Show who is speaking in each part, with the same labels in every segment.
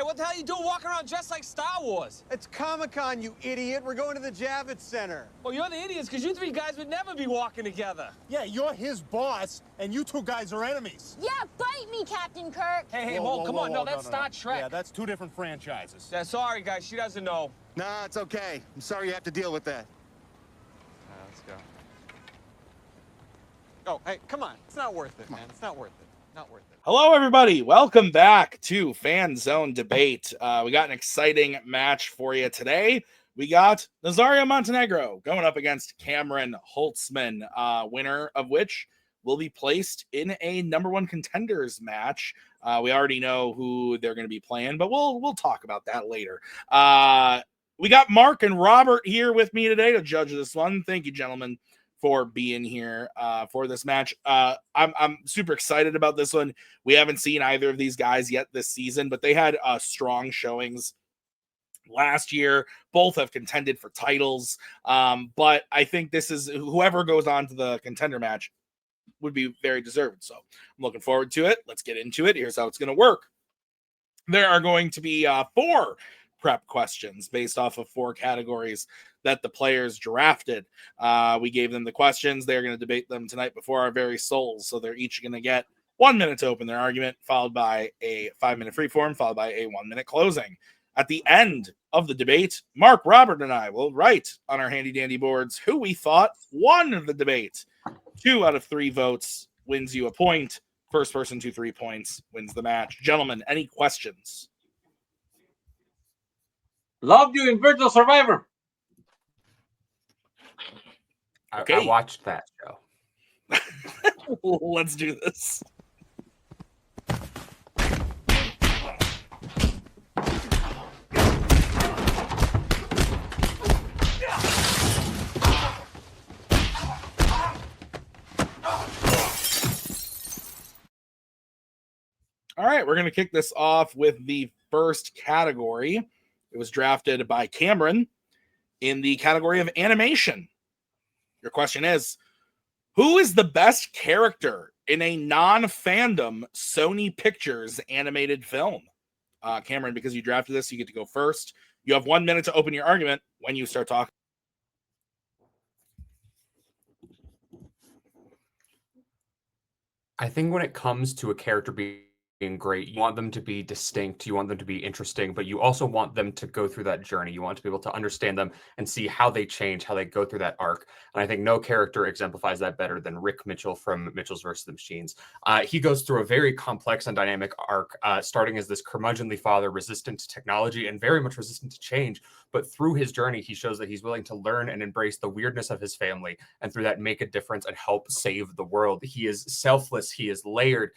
Speaker 1: Hey, what the hell are you doing walking around dressed like Star Wars?
Speaker 2: It's Comic-Con, you idiot. We're going to the Javits Center.
Speaker 1: Well, you're the idiots, because you three guys would never be walking together.
Speaker 3: Yeah, you're his boss, and you two guys are enemies.
Speaker 4: Yeah, bite me, Captain Kirk.
Speaker 1: Hey, Mo, come on. No, that's Star Trek.
Speaker 3: Yeah, that's two different franchises.
Speaker 1: Yeah, sorry, guys. She doesn't know.
Speaker 5: Nah, it's okay. I'm sorry you have to deal with that.
Speaker 2: Let's go. Oh, hey, come on. It's not worth it, man. It's not worth it. Not worth it.
Speaker 6: Hello, everybody. Welcome back to Fanzone Debate. We got an exciting match for you today. We got Nazario Montenegro going up against Cameron Holzmann, winner of which will be placed in a number one contenders match. We already know who they're going to be playing, but we'll talk about that later. We got Mark and Robert here with me today to judge this one. Thank you, gentlemen, for being here for this match. I'm super excited about this one. We haven't seen either of these guys yet this season, but they had strong showings last year. Both have contended for titles, but I think this is whoever goes on to the contender match would be very deserved. So I'm looking forward to it. Let's get into it. Here's how it's going to work. There are going to be 4 prep questions based off of 4 categories that the players drafted. We gave them the questions. They're going to debate them tonight before our very souls. So they're each going to get 1 minute to open their argument, followed by a 5-minute freeform, followed by a 1-minute closing. At the end of the debate, Mark, Robert, and I will write on our handy dandy boards who we thought won the debate. 2 out of 3 votes wins you a point. First person to 3 points wins the match. Gentlemen, any questions?
Speaker 7: Loved you in Virtual Survivor.
Speaker 6: Okay.
Speaker 8: I watched that show.
Speaker 6: Let's do this. All right, we're going to kick this off with the first category. It was drafted by Cameron in the category of animation. Your question is, who is the best character in a non-fandom Sony Pictures animated film? Cameron, because you drafted this, you get to go first. You have 1 minute to open your argument when you start talking.
Speaker 8: I think when it comes to a character being great, you want them to be distinct, you want them to be interesting, but you also want them to go through that journey. You want to be able to understand them and see how they change, how they go through that arc. And I think no character exemplifies that better than Rick Mitchell from Mitchell's vs. the Machines. He goes through a very complex and dynamic arc, starting as this curmudgeonly father resistant to technology and very much resistant to change. But through his journey, he shows that he's willing to learn and embrace the weirdness of his family, and through that make a difference and help save the world. He is selfless. He is layered.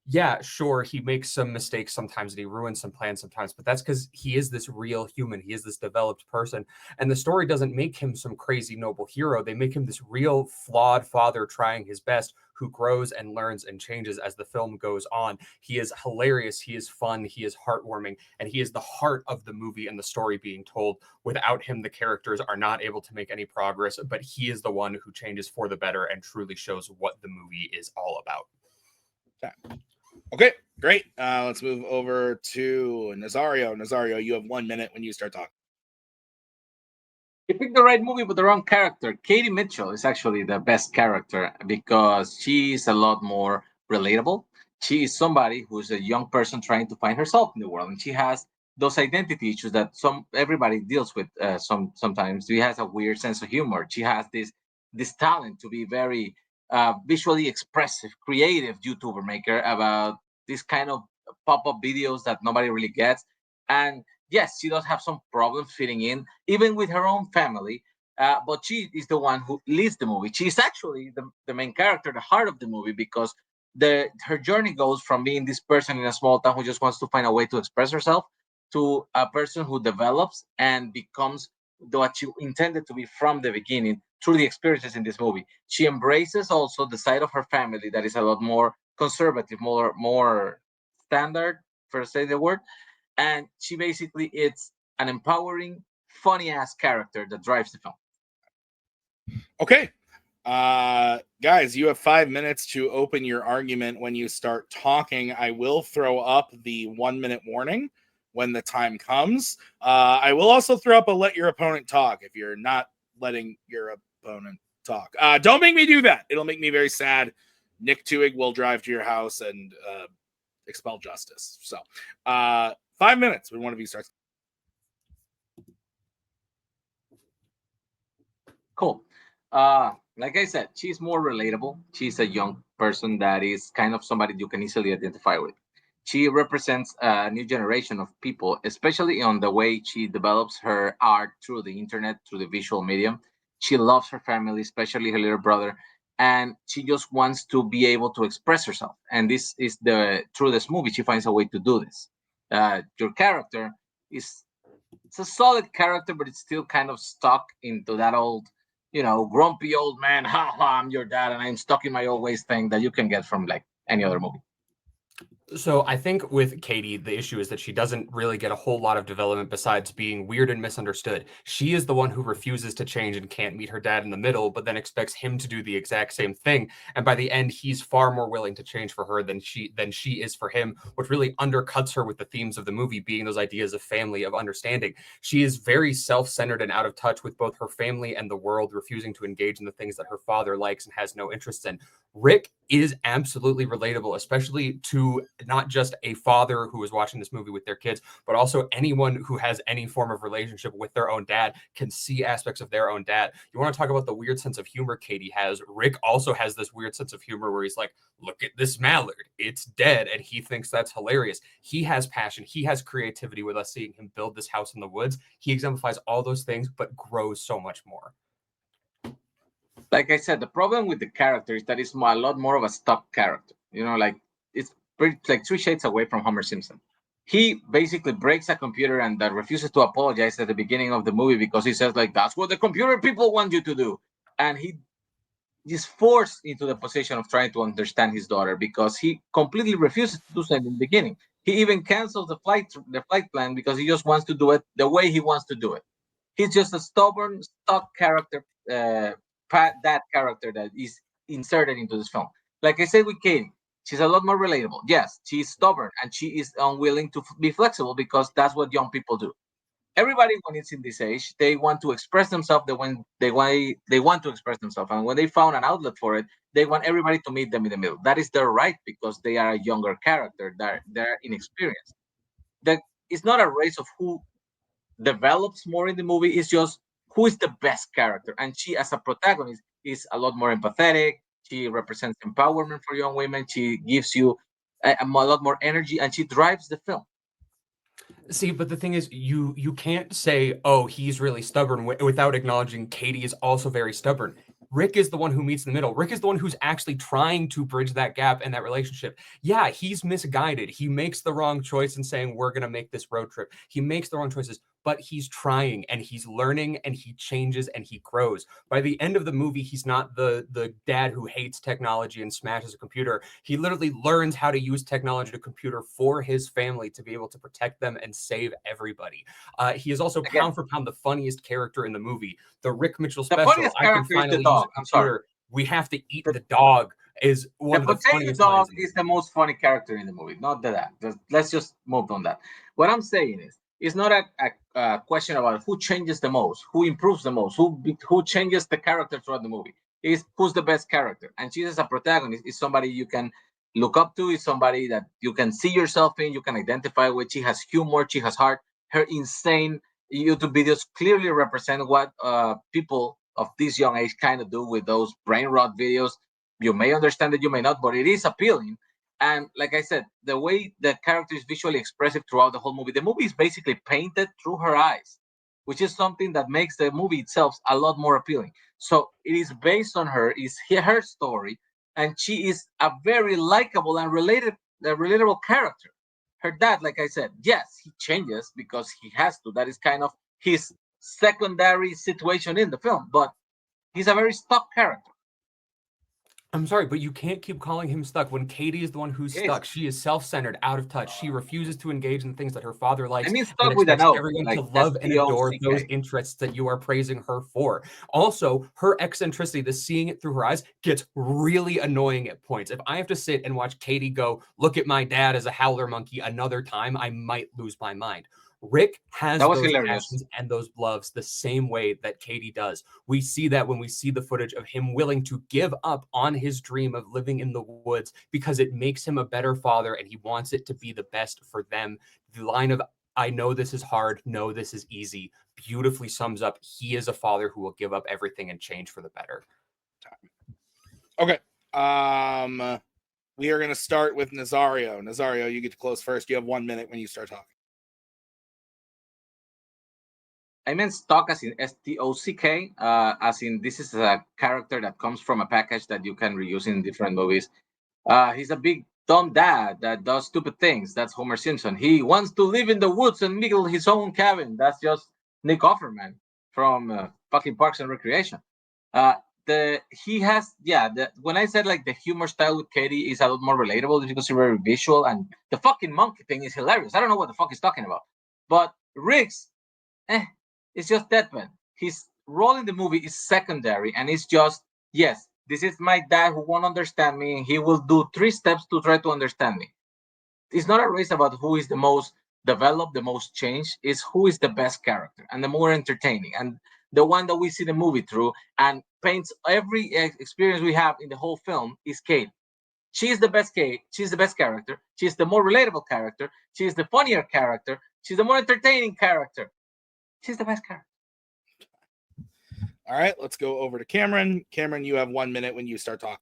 Speaker 8: Yeah, sure, he makes some mistakes sometimes and he ruins some plans sometimes, but that's because he is this real human. He is this developed person. And the story doesn't make him some crazy noble hero. They make him this real flawed father trying his best who grows and learns and changes as the film goes on. He is hilarious. He is fun. He is heartwarming. And he is the heart of the movie and the story being told. Without him, the characters are not able to make any progress, but he is the one who changes for the better and truly shows what the movie is all about.
Speaker 6: Okay, great. Let's move over to Nazario. Nazario, you have 1 minute when you start talking.
Speaker 7: You picked the right movie, but the wrong character. Katie Mitchell is actually the best character because she's a lot more relatable. She is somebody who's a young person trying to find herself in the world, and she has those identity issues that everybody deals with. Sometimes she has a weird sense of humor. She has this talent to be very visually expressive, creative YouTuber maker about this kind of pop-up videos that nobody really gets. And yes, she does have some problems fitting in, even with her own family. But she is the one who leads the movie. She's actually the main character, the heart of the movie, because her journey goes from being this person in a small town who just wants to find a way to express herself to a person who develops and becomes what you intended to be from the beginning through the experiences in this movie. She embraces also the side of her family that is a lot more conservative, more standard, for say the word. And she basically it's an empowering, funny ass character that drives the film.
Speaker 6: Okay. Guys, you have 5 minutes to open your argument when you start talking. I will throw up the 1 minute warning. when the time comes. I will also throw up a let your opponent talk if you're not letting your opponent talk. Don't make me do that. It'll make me very sad. Nick Tuig will drive to your house and expel justice. So 5 minutes when one of you starts.
Speaker 7: Cool. Like I said, she's more relatable. She's a young person that is kind of somebody you can easily identify with. She represents a new generation of people, especially on the way she develops her art through the internet, through the visual medium. She loves her family, especially her little brother, and she just wants to be able to express herself. And this is through this movie, she finds a way to do this. Your character is it's a solid character, but it's still kind of stuck into that old, grumpy old man. Ha ha! I'm your dad, and I'm stuck in my old ways thing that you can get from like any other movie.
Speaker 8: So I think with Katie, the issue is that she doesn't really get a whole lot of development besides being weird and misunderstood. She is the one who refuses to change and can't meet her dad in the middle, but then expects him to do the exact same thing. And by the end, he's far more willing to change for her than she is for him, which really undercuts her with the themes of the movie being those ideas of family, of understanding. She is very self-centered and out of touch with both her family and the world, refusing to engage in the things that her father likes and has no interest in. Rick is absolutely relatable, especially to not just a father who is watching this movie with their kids, but also anyone who has any form of relationship with their own dad can see aspects of their own dad. You want to talk about the weird sense of humor Katie has? Rick also has this weird sense of humor where he's like, look at this mallard, it's dead, and he thinks that's hilarious. He has passion, he has creativity. With us seeing him build this house in the woods, he exemplifies all those things, but grows so much more.
Speaker 7: Like I said, the problem with the character is that it's a lot more of a stock character. Like it's pretty, like 3 shades away from Homer Simpson. He basically breaks a computer and that refuses to apologize at the beginning of the movie because he says like, that's what the computer people want you to do. And he is forced into the position of trying to understand his daughter because he completely refuses to do so in the beginning. He even cancels the flight plan because he just wants to do it the way he wants to do it. He's just a stubborn, stock character, that character that is inserted into this film. Like I said with Katie, she's a lot more relatable. Yes, she's stubborn and she is unwilling to be flexible because that's what young people do. Everybody, when it's in this age, they want to express themselves they want to express themselves, and when they found an outlet for it, they want everybody to meet them in the middle. That is their right because they are a younger character. They're inexperienced. That it's not a race of who develops more in the movie. It's just who is the best character, and she as a protagonist is a lot more empathetic. She represents empowerment for young women. She gives you a lot more energy, and she drives the film.
Speaker 8: See, but the thing is, you can't say, oh, he's really stubborn without acknowledging Katie is also very stubborn. Rick is the one who meets in the middle. Rick is the one who's actually trying to bridge that gap in that relationship. Yeah, he's misguided. He makes the wrong choice in saying, we're going to make this road trip. He makes the wrong choices, but he's trying and he's learning and he changes and he grows. By the end of the movie, he's not the dad who hates technology and smashes a computer. He literally learns how to use technology to computer for his family to be able to protect them and save everybody. He is also pound for pound the funniest character in the movie. The Rick Mitchell special,
Speaker 7: funniest
Speaker 8: I can
Speaker 7: character is the
Speaker 8: finally use
Speaker 7: dog.
Speaker 8: a
Speaker 7: I'm sorry.
Speaker 8: computer. We have to eat the dog is one of the
Speaker 7: potato
Speaker 8: funniest
Speaker 7: dog
Speaker 8: lines in the
Speaker 7: is the most funny character in the movie. Not that. Let's just move on that. What I'm saying is, it's not a question about who changes the most, who improves the most, who changes the character throughout the movie. It's who's the best character. And she as a protagonist is somebody you can look up to, is somebody that you can see yourself in, you can identify with. She has humor, she has heart. Her insane YouTube videos clearly represent what people of this young age kind of do with those brain rot videos. You may understand it, you may not, but it is appealing. And like I said, the way the character is visually expressive throughout the whole movie, the movie is basically painted through her eyes, which is something that makes the movie itself a lot more appealing. So it is based on her, is her story, and she is a very likable and relatable character. Her dad, like I said, yes, he changes because he has to. That is kind of his secondary situation in the film, but he's a very stock character.
Speaker 8: I'm sorry, but you can't keep calling him stuck when Katie is the one who's
Speaker 7: Yes.
Speaker 8: stuck. She is self-centered, out of touch. She refuses to engage in the things that her father likes.
Speaker 7: I mean,
Speaker 8: but
Speaker 7: stuck with an
Speaker 8: expects
Speaker 7: O,
Speaker 8: everyone
Speaker 7: like
Speaker 8: to love and adore
Speaker 7: STOCK.
Speaker 8: those interests that you are praising her for. Also, her eccentricity, the seeing it through her eyes, gets really annoying at points. If I have to sit and watch Katie go, look at my dad as a howler monkey another time, I might lose my mind. Rick has
Speaker 7: That was
Speaker 8: those
Speaker 7: hilarious.
Speaker 8: passions and those loves the same way that Katie does. We see that when we see the footage of him willing to give up on his dream of living in the woods because it makes him a better father and he wants it to be the best for them. The line of, I know this is hard, no, this is easy, beautifully sums up he is a father who will give up everything and change for the better.
Speaker 6: Okay. We are going to start with Nazario. Nazario, you get to close first. You have 1 minute when you start talking.
Speaker 7: I meant stock as in STOCK, as in this is a character that comes from a package that you can reuse in different movies. He's a big dumb dad that does stupid things. That's Homer Simpson. He wants to live in the woods and build his own cabin. That's just Nick Offerman from fucking Parks and Recreation. When I said like the humor style with Katie is a lot more relatable because it's very visual and the fucking monkey thing is hilarious. I don't know what the fuck he's talking about, but Rick's, it's just Deadpan. His role in the movie is secondary, and it's just, yes, this is my dad who won't understand me, and he will do 3 steps to try to understand me. It's not a race about who is the most developed, the most changed. It's who is the best character and the more entertaining, and the one that we see the movie through and paints every experience we have in the whole film is Kate. She's the best Kate. She's the best character. She's the more relatable character. She's the funnier character. She's the more entertaining character. She's the best character.
Speaker 6: All right, let's go over to Cameron. Cameron, you have 1 minute when you start talking.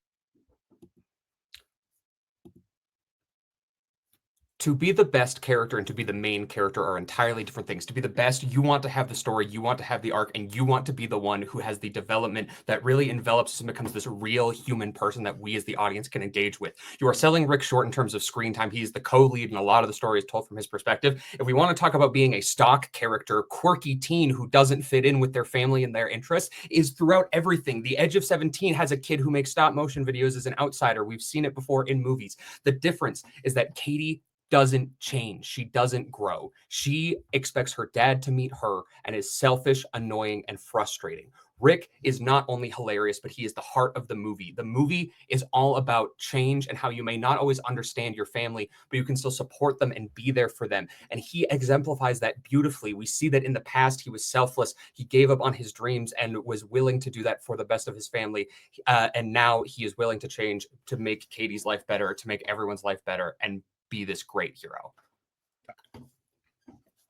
Speaker 8: To be the best character and to be the main character are entirely different things. To be the best, you want to have the story, you want to have the arc, and you want to be the one who has the development that really envelops us and becomes this real human person that we as the audience can engage with. You are selling Rick short in terms of screen time. He's the co-lead, and a lot of the story is told from his perspective. If we want to talk about being a stock character, quirky teen who doesn't fit in with their family and their interests, is throughout everything. The Edge of 17 has a kid who makes stop motion videos as an outsider. We've seen it before in movies. The difference is that Katie doesn't change. She doesn't grow. She expects her dad to meet her and is selfish, annoying, and frustrating. Rick is not only hilarious, but he is the heart of the movie. The movie is all about change and how you may not always understand your family, but you can still support them and be there for them. And he exemplifies that beautifully. We see that in the past, he was selfless. He gave up on his dreams and was willing to do that for the best of his family. And now he is willing to change to make Katie's life better, to make everyone's life better, and be this great hero.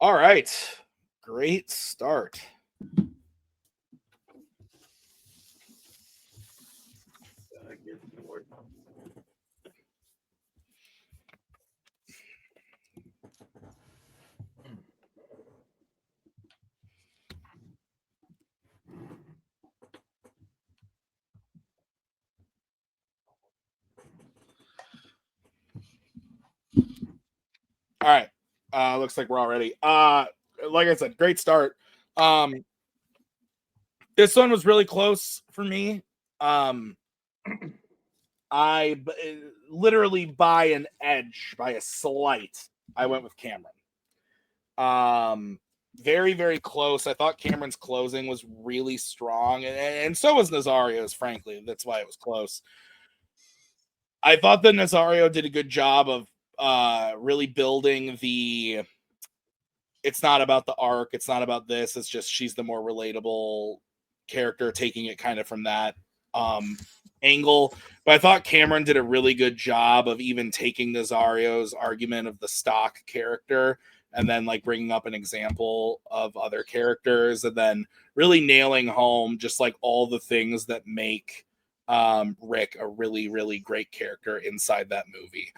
Speaker 6: All right. Great start. All right. Looks like we're all ready. Like I said, great start. This one was really close for me. I literally by an edge, by a slight, I went with Cameron. Very, very close. I thought Cameron's closing was really strong, and so was Nazario's, frankly. That's why it was close. I thought that Nazario did a good job of really building the, it's not about the arc, it's not about this, it's just she's the more relatable character, taking it kind of from that angle. But I thought Cameron did a really good job of even taking Nazario's argument of the stock character and then like bringing up an example of other characters and then really nailing home just like all the things that make Rick a really, really great character inside that movie.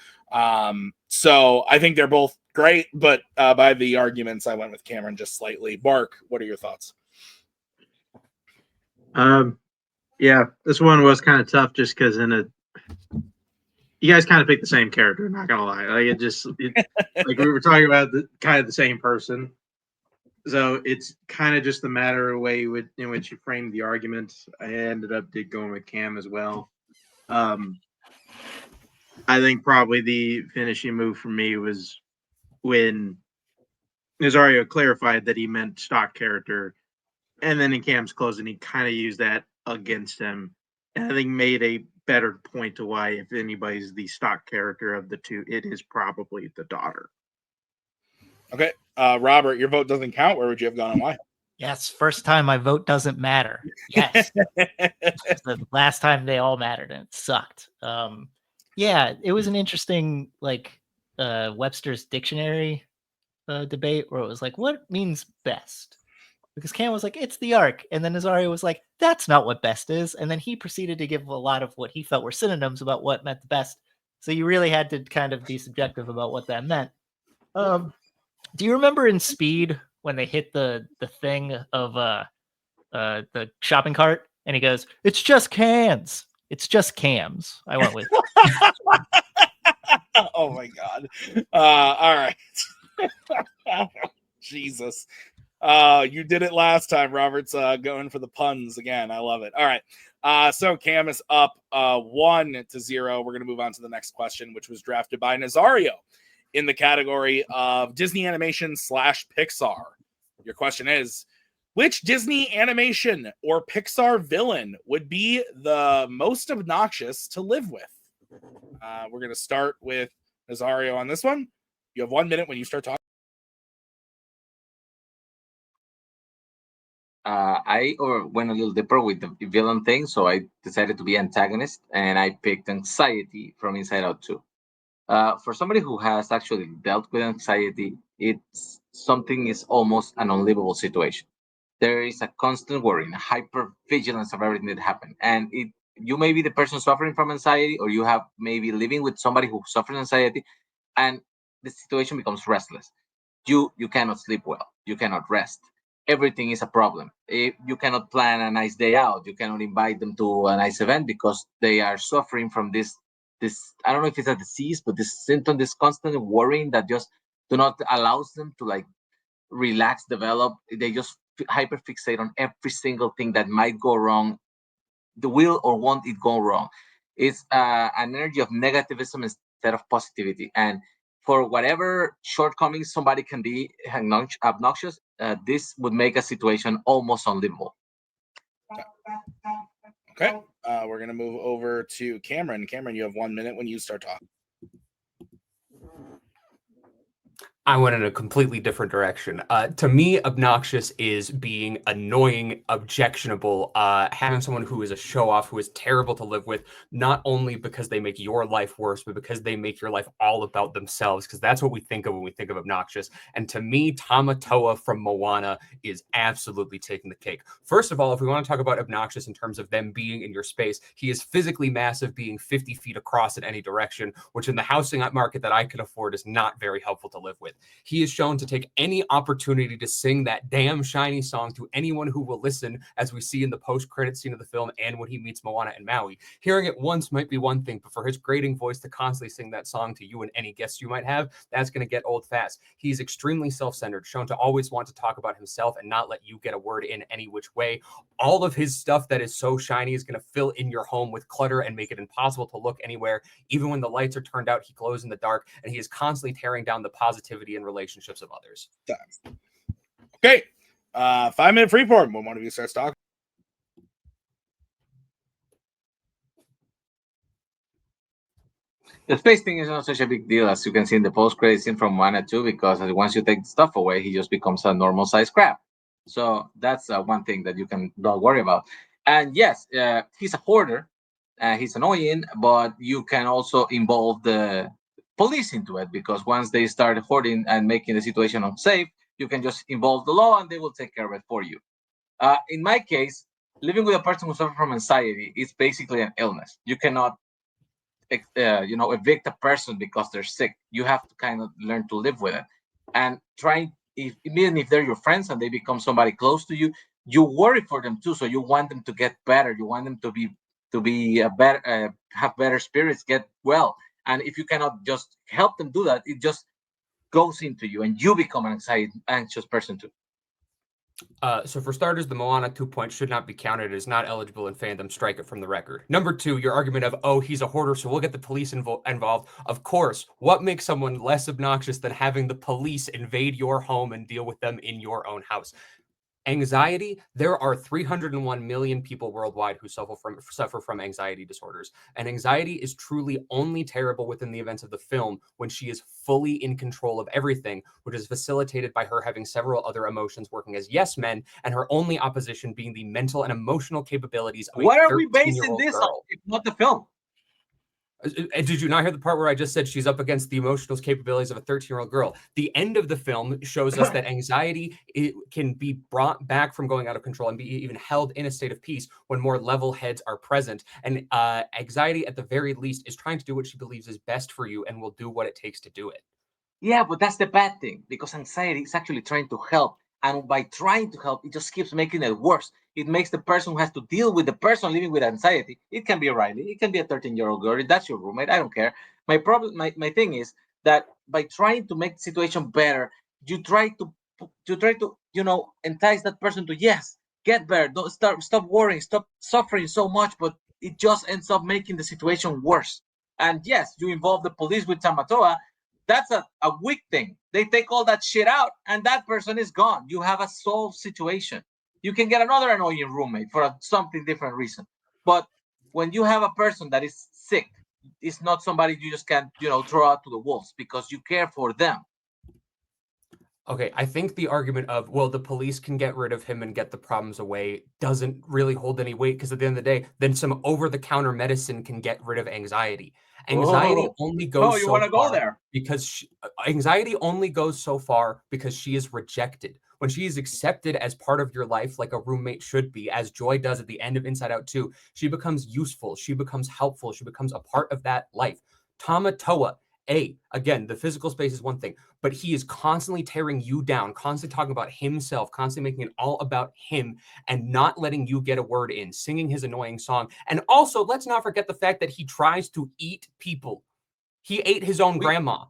Speaker 6: So I think they're both great, but by the arguments, I went with Cameron just slightly. Mark, what are your thoughts?
Speaker 9: Yeah, this one was kind of tough just because you guys kind of picked the same character, not gonna lie. Like like we were talking about kind of the same person. So it's kind of just a matter of way in which you framed the argument. I ended up going with Cam as well. I think probably the finishing move for me was when Nazario clarified that he meant stock character, and then in Cam's closing, he kind of used that against him, and I think made a better point to why, if anybody's the stock character of the two, it is probably the daughter.
Speaker 6: Okay, Robert, your vote doesn't count. Where would you have gone and why?
Speaker 10: Yes, first time my vote doesn't matter. Yes. The last time they all mattered and it sucked. Yeah, it was an interesting Webster's dictionary debate where it was like, what means best? Because Cam was like, it's the arc. And then Nazario was like, that's not what best is. And then he proceeded to give a lot of what he felt were synonyms about what meant the best. So you really had to kind of be subjective about what that meant. Do you remember in Speed when they hit the thing of the shopping cart and he goes, it's just cans. It's just cams. I went with.
Speaker 6: Oh my God. All right. Jesus. You did it last time. Robert's going for the puns again. I love it. All right. So Cam is up 1-0. We're going to move on to the next question, which was drafted by Nazario in the category of Disney animation / Pixar. Your question is, which Disney animation or Pixar villain would be the most obnoxious to live with? We're going to start with Nazario on this one. You have 1 minute when you start talking.
Speaker 7: I went a little deeper with the villain thing, so I decided to be antagonist, and I picked anxiety from Inside Out 2. For somebody who has actually dealt with anxiety, it's something is almost an unlivable situation. There is a constant worry, a hyper vigilance of everything that happened, and you may be the person suffering from anxiety, or you have maybe living with somebody who suffers anxiety, and the situation becomes restless. You cannot sleep well. You cannot rest. Everything is a problem. If you cannot plan a nice day out, you cannot invite them to a nice event because they are suffering from this. I don't know if it's a disease, but this symptom, this constant worrying that just do not allows them to relax, develop. They just hyper fixate on every single thing that might go wrong, the will or won't it go wrong. It's an energy of negativism instead of positivity. And for whatever shortcomings somebody can be obnoxious, this would make a situation almost unlivable.
Speaker 6: Okay. We're going to move over to Cameron. Cameron, you have 1 minute when you start talking.
Speaker 8: I went in a completely different direction. To me, obnoxious is being annoying, objectionable, having someone who is a show-off, who is terrible to live with, not only because they make your life worse, but because they make your life all about themselves, because that's what we think of when we think of obnoxious. And to me, Tamatoa from Moana is absolutely taking the cake. First of all, if we want to talk about obnoxious in terms of them being in your space, he is physically massive, being 50 feet across in any direction, which in the housing market that I can afford is not very helpful to live with. He is shown to take any opportunity to sing that damn shiny song to anyone who will listen, as we see in the post-credit scene of the film and when he meets Moana and Maui. Hearing it once might be one thing, but for his grating voice to constantly sing that song to you and any guests you might have, that's going to get old fast. He's extremely self-centered, shown to always want to talk about himself and not let you get a word in any which way. All of his stuff that is so shiny is going to fill in your home with clutter and make it impossible to look anywhere. Even when the lights are turned out, he glows in the dark, and he is constantly tearing down the positivity and relationships of others.
Speaker 6: Okay. 5 minute free form when one of you starts talking.
Speaker 7: The space thing is not such a big deal, as you can see in the post-credit scene from Moana 2, because once you take the stuff away, he just becomes a normal-sized crab. So that's one thing that you can don't worry about. And yes, he's a hoarder. He's annoying, but you can also involve the police into it, because once they start hoarding and making the situation unsafe, you can just involve the law and they will take care of it for you. In my case, living with a person who suffers from anxiety is basically an illness. You cannot evict a person because they're sick. You have to kind of learn to live with it, and even if they're your friends and they become somebody close to you, you worry for them too. So you want them to get better. You want them to be a better, have better spirits, get well. And if you cannot just help them do that, it just goes into you and you become an anxious person too.
Speaker 8: So for starters, the Moana 2 points should not be counted. It is not eligible in fandom. Strike it from the record. Number two, your argument of, oh, he's a hoarder, so we'll get the police involved. Of course, what makes someone less obnoxious than having the police invade your home and deal with them in your own house? Anxiety, there are 301 million people worldwide who suffer from anxiety disorders. And anxiety is truly only terrible within the events of the film when she is fully in control of everything, which is facilitated by her having several other emotions working as yes men, and her only opposition being the mental and emotional capabilities of
Speaker 7: What
Speaker 8: a
Speaker 7: are we basing
Speaker 8: 13-year-old
Speaker 7: this on,
Speaker 8: girl.
Speaker 7: if not the film?
Speaker 8: Did you not hear the part where I just said she's up against the emotional capabilities of a 13-year-old girl? The end of the film shows us that anxiety can be brought back from going out of control and be even held in a state of peace when more level heads are present. And anxiety, at the very least, is trying to do what she believes is best for you and will do what it takes to do it.
Speaker 7: Yeah, but that's the bad thing, because anxiety is actually trying to help. And by trying to help, it just keeps making it worse. It makes the person who has to deal with the person living with anxiety. It can be Riley, it can be a 13-year-old girl. If that's your roommate, I don't care. My thing is that by trying to make the situation better, you try to entice that person to, yes, get better. Don't stop worrying, stop suffering so much, but it just ends up making the situation worse. And yes, you involve the police with Tamatoa. That's a weak thing. They take all that shit out and that person is gone. You have a solved situation. You can get another annoying roommate for something different reason. But when you have a person that is sick, it's not somebody you just can't, throw out to the wolves because you care for them.
Speaker 8: Okay, I think the argument of, well, the police can get rid of him and get the problems away doesn't really hold any weight, because at the end of the day, then some over-the-counter medicine can get rid of anxiety. Anxiety only goes
Speaker 7: you
Speaker 8: so
Speaker 7: want to go
Speaker 8: far
Speaker 7: there?
Speaker 8: because anxiety only goes so far because she is rejected. When she is accepted as part of your life, like a roommate should be, as Joy does at the end of Inside Out 2, she becomes useful, she becomes helpful, she becomes a part of that life. Tamatoa, again, the physical space is one thing, but he is constantly tearing you down, constantly talking about himself, constantly making it all about him and not letting you get a word in, singing his annoying song. And also, let's not forget the fact that he tries to eat people. He ate his own grandma.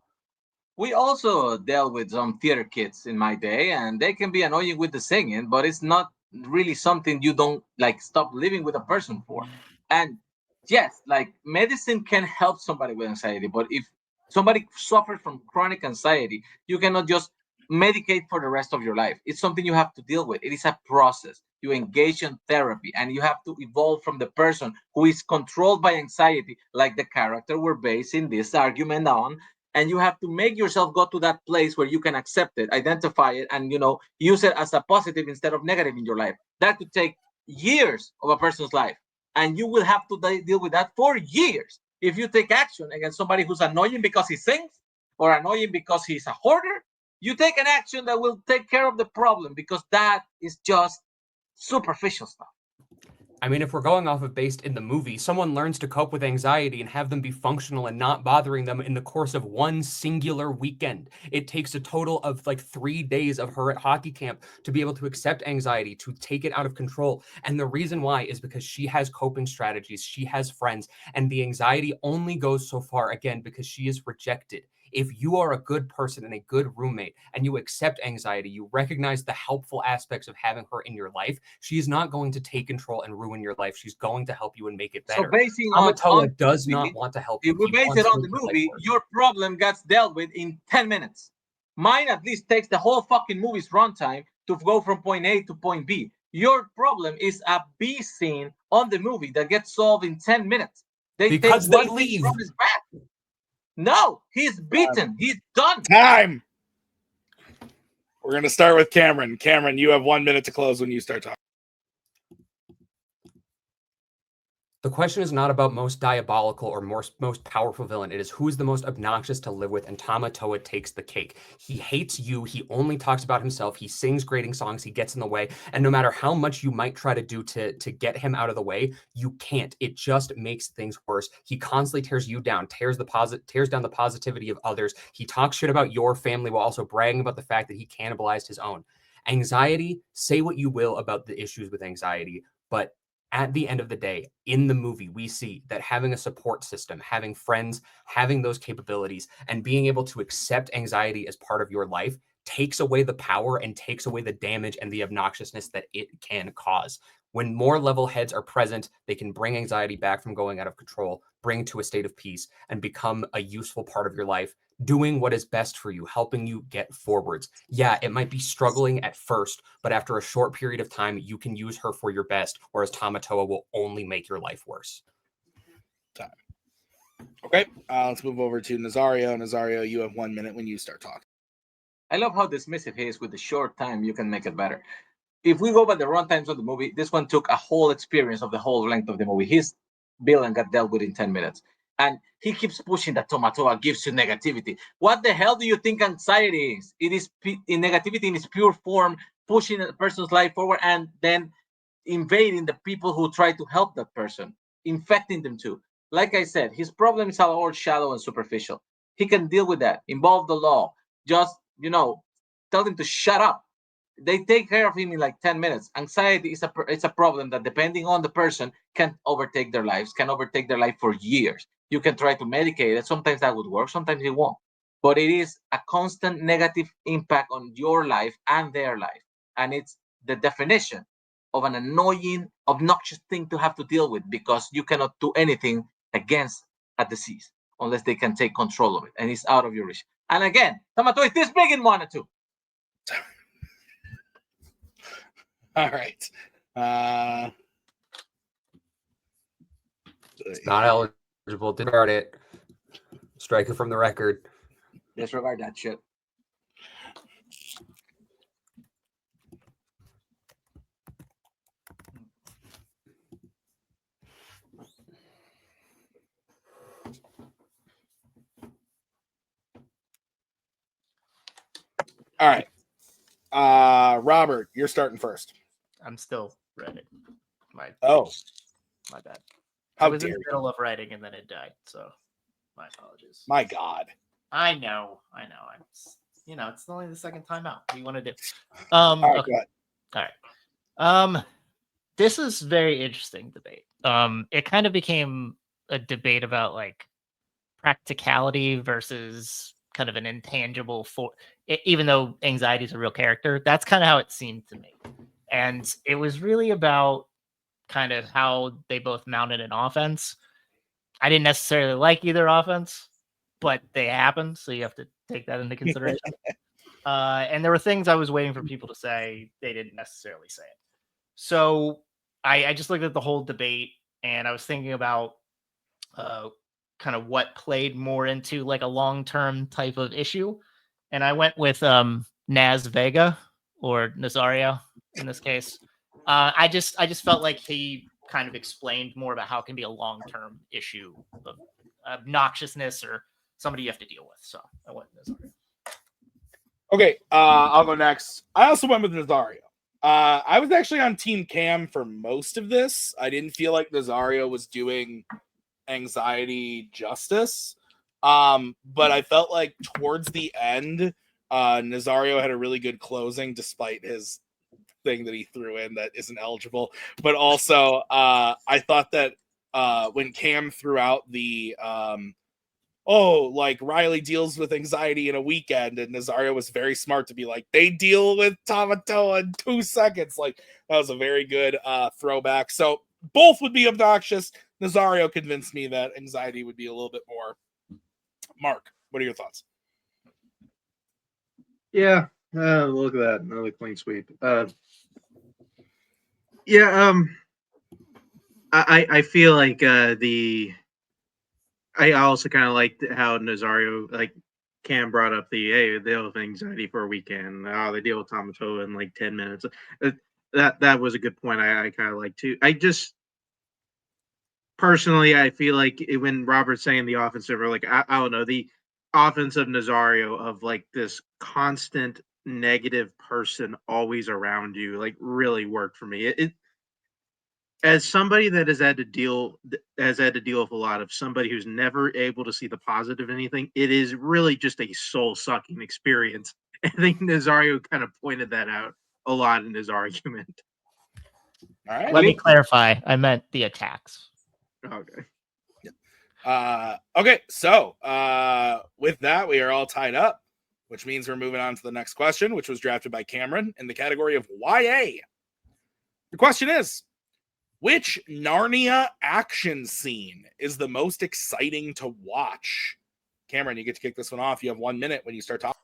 Speaker 7: We also dealt with some theater kids in my day, and they can be annoying with the singing, but it's not really something you don't stop living with a person for. And yes, medicine can help somebody with anxiety, but if somebody suffers from chronic anxiety, you cannot just medicate for the rest of your life. It's something you have to deal with. It is a process. You engage in therapy, and you have to evolve from the person who is controlled by anxiety, like the character we're basing this argument on, and you have to make yourself go to that place where you can accept it, identify it, and use it as a positive instead of negative in your life. That could take years of a person's life, and you will have to deal with that for years if you take action against somebody who's annoying because he sings or annoying because he's a hoarder. You take an action that will take care of the problem, because that is just superficial stuff.
Speaker 8: I mean, if we're going off of based in the movie, someone learns to cope with anxiety and have them be functional and not bothering them in the course of one singular weekend. It takes a total of 3 days of her at hockey camp to be able to accept anxiety, to take it out of control. And the reason why is because she has coping strategies, she has friends, and the anxiety only goes so far, again, because she is rejected. If you are a good person and a good roommate and you accept anxiety, you recognize the helpful aspects of having her in your life, she's not going to take control and ruin your life. She's going to help you and make it better.
Speaker 7: So basing
Speaker 8: Amatoa does not want to help you.
Speaker 7: If we base it on the movie, your problem gets dealt with in 10 minutes. Mine at least takes the whole fucking movie's runtime to go from point A to point B. Your problem is a B scene on the movie that gets solved in 10 minutes.
Speaker 8: Because they leave.
Speaker 7: From his back. No, he's beaten. He's done.
Speaker 6: Time. We're going to start with Cameron. Cameron, you have 1 minute to close when you start talking.
Speaker 8: The question is not about most diabolical or most powerful villain. It is who is the most obnoxious to live with, and Tamatoa takes the cake. He hates you. He only talks about himself. He sings grating songs. He gets in the way. And no matter how much you might try to do to get him out of the way, you can't. It just makes things worse. He constantly tears you down, tears down the positivity of others. He talks shit about your family while also bragging about the fact that he cannibalized his own. Anxiety, say what you will about the issues with anxiety, but at the end of the day, in the movie, we see that having a support system, having friends, having those capabilities, and being able to accept anxiety as part of your life takes away the power and takes away the damage and the obnoxiousness that it can cause. When more level heads are present, they can bring anxiety back from going out of control, bring to a state of peace, and become a useful part of your life, doing what is best for you, helping you get forwards. Yeah, it might be struggling at first, but after a short period of time, you can use her for your best, whereas Tamatoa will only make your life worse.
Speaker 6: Okay, let's move over to Nazario. Nazario, you have 1 minute when you start talking.
Speaker 7: I love how dismissive he is with the short time you can make it better. If we go by the run times of the movie, this one took a whole experience of the whole length of the movie. His villain got dealt with in 10 minutes. And he keeps pushing that Tamatoa gives you negativity. What the hell do you think anxiety is? It is negativity in its pure form, pushing a person's life forward and then invading the people who try to help that person, infecting them too. Like I said, his problems are all shallow and superficial. He can deal with that, involve the law, just, tell them to shut up. They take care of him in like 10 minutes. Anxiety is it's a problem that, depending on the person, can overtake their lives, can overtake their life for years. You can try to medicate it. Sometimes that would work, sometimes it won't. But it is a constant negative impact on your life and their life. And it's the definition of an annoying, obnoxious thing to have to deal with, because you cannot do anything against a disease unless they can take control of it. And it's out of your reach. And again, Tamatoa is this big in Monatu.
Speaker 6: All right.
Speaker 8: It's not eligible. Disregard it. Strike it from the record.
Speaker 7: Disregard that shit.
Speaker 6: All right. Robert, you're starting first.
Speaker 10: I'm still writing. My bad.
Speaker 6: How
Speaker 10: I was in
Speaker 6: dare
Speaker 10: the middle of writing and then it died, so my apologies.
Speaker 6: My God.
Speaker 10: I know. It's only the second time out. What do you want to do?
Speaker 6: All right,
Speaker 10: Okay. All right. This is very interesting debate. It kind of became a debate about like practicality versus kind of an intangible even though anxiety is a real character, that's kind of how it seemed to me. And it was really about kind of how they both mounted an offense. I didn't necessarily like either offense, but they happened, so you have to take that into consideration. And there were things I was waiting for people to say, they didn't necessarily say it. So I just looked at the whole debate and I was thinking about kind of what played more into like a long-term type of issue. And I went with Naz Vega, or Nazario in this case. I just felt like he kind of explained more about how it can be a long-term issue of obnoxiousness or somebody you have to deal with. So I went with Nazario.
Speaker 6: Okay, I'll go next. I also went with Nazario. I was actually on Team Cam for most of this. I didn't feel like Nazario was doing anxiety justice. But I felt like towards the end, Nazario had a really good closing despite his thing that he threw in that isn't eligible. But also, I thought that when Cam threw out the Riley deals with anxiety in a weekend, and Nazario was very smart to be like, they deal with Tamatoa in 2 seconds. Like, that was a very good throwback. So both would be obnoxious. Nazario convinced me that anxiety would be a little bit more. Mark, what are your thoughts?
Speaker 9: Yeah, look at that, another clean sweep. I feel like I also kind of liked how Nazario, like Cam brought up they deal with anxiety for a weekend. They deal with Tamatoa in like 10 minutes. That was a good point. I kind of like too. I just personally, I feel like when Robert's saying the offensive, or like I don't know, the offense of Nazario of like this constant negative person always around you, like really worked for me. It as somebody that has had to deal with a lot of somebody who's never able to see the positive in anything, it is really just a soul-sucking experience. I think Nazario kind of pointed that out a lot in his argument.
Speaker 6: All right.
Speaker 10: Let me clarify. I meant the attacks.
Speaker 9: Okay.
Speaker 6: Okay, so with that, we are all tied up which means we're moving on to the next question, which was drafted by Cameron in the category of YA. The question is, which Narnia action scene is the most exciting to watch? Cameron, you get to kick this one off. You have 1 minute when you start talking.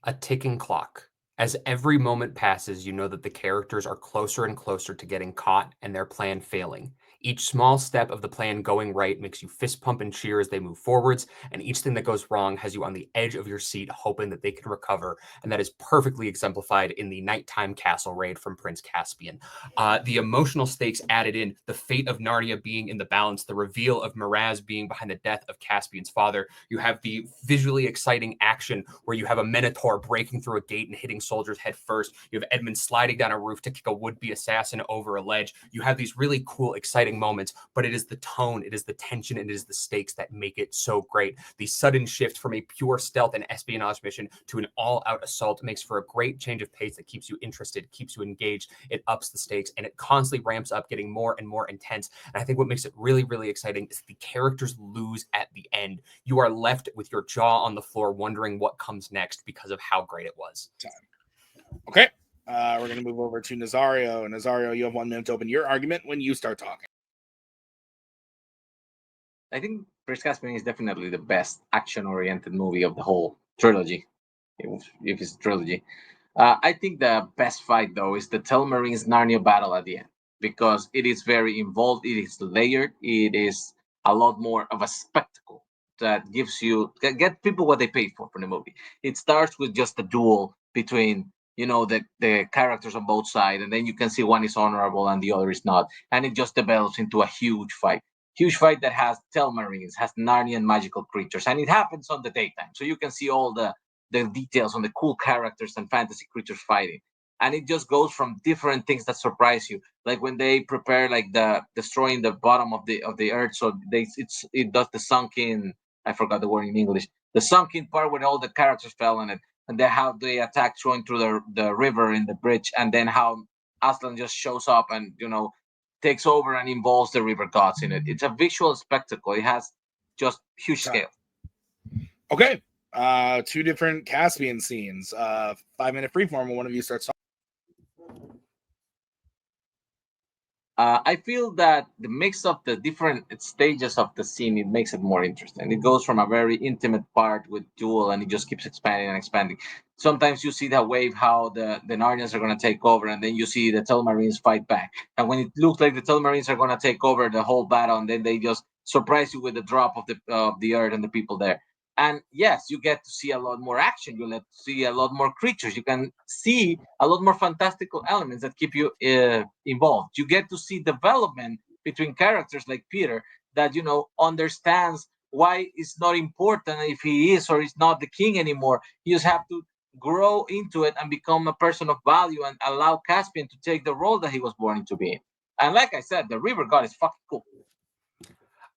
Speaker 8: A ticking clock. As every moment passes, you know that the characters are closer and closer to getting caught and their plan failing. Each small step of the plan going right makes you fist pump and cheer as they move forwards, and each thing that goes wrong has you on the edge of your seat hoping that they can recover, and that is perfectly exemplified in the nighttime castle raid from Prince Caspian. The emotional stakes added in, the fate of Narnia being in the balance, the reveal of Miraz being behind the death of Caspian's father. You have the visually exciting action where you have a Minotaur breaking through a gate and hitting soldiers head first. You have Edmund sliding down a roof to kick a would-be assassin over a ledge. You have these really cool, exciting moments, but it is the tone, it is the tension, and it is the stakes that make it so great. The sudden shift from a pure stealth and espionage mission to an all-out assault makes for a great change of pace that keeps you interested, keeps you engaged, it ups the stakes, and it constantly ramps up, getting more and more intense. And I think what makes it really, really exciting is the characters lose at the end. You are left with your jaw on the floor wondering what comes next because of how great it was.
Speaker 6: Okay. We're going to move over to Nazario. Nazario, you have 1 minute to open your argument when you start talking.
Speaker 7: I think Prince Caspian is definitely the best action-oriented movie of the whole trilogy, if it's a trilogy. I think the best fight, though, is the Telmarine's Narnia battle at the end, because it is very involved, it is layered, it is a lot more of a spectacle that gives you, get people what they paid for the movie. It starts with just a duel between, you know, the characters on both sides, and then you can see one is honorable and the other is not, and it just develops into a huge fight that has Telmarines, has Narnian magical creatures, and it happens on the daytime, so you can see all the details on the cool characters and fantasy creatures fighting. And it just goes from different things that surprise you, like when they prepare like the destroying the bottom of the earth, so it does the sunken, I forgot the word in English, the sunken part where all the characters fell in it, and then how they attack throwing through the river in the bridge, and then how Aslan just shows up and, you know, takes over and involves the river gods in it. It's a visual spectacle. It has just huge scale.
Speaker 6: Okay. 2 different Caspian scenes. 5-minute freeform when one of you starts talking.
Speaker 7: I feel that the mix of the different stages of the scene, it makes it more interesting. It goes from a very intimate part with duel, and it just keeps expanding and expanding. Sometimes you see that wave, how the Narnians are going to take over, and then you see the Telmarines fight back. And when it looks like the Telmarines are going to take over the whole battle, and then they just surprise you with the drop of the earth and the people there. And yes, you get to see a lot more action. You get to see a lot more creatures. You can see a lot more fantastical elements that keep you involved. You get to see development between characters like Peter that, you know, understands why it's not important if he is or is not the king anymore. You just have to grow into it and become a person of value and allow Caspian to take the role that he was born to be in. And like I said, the river god is fucking cool.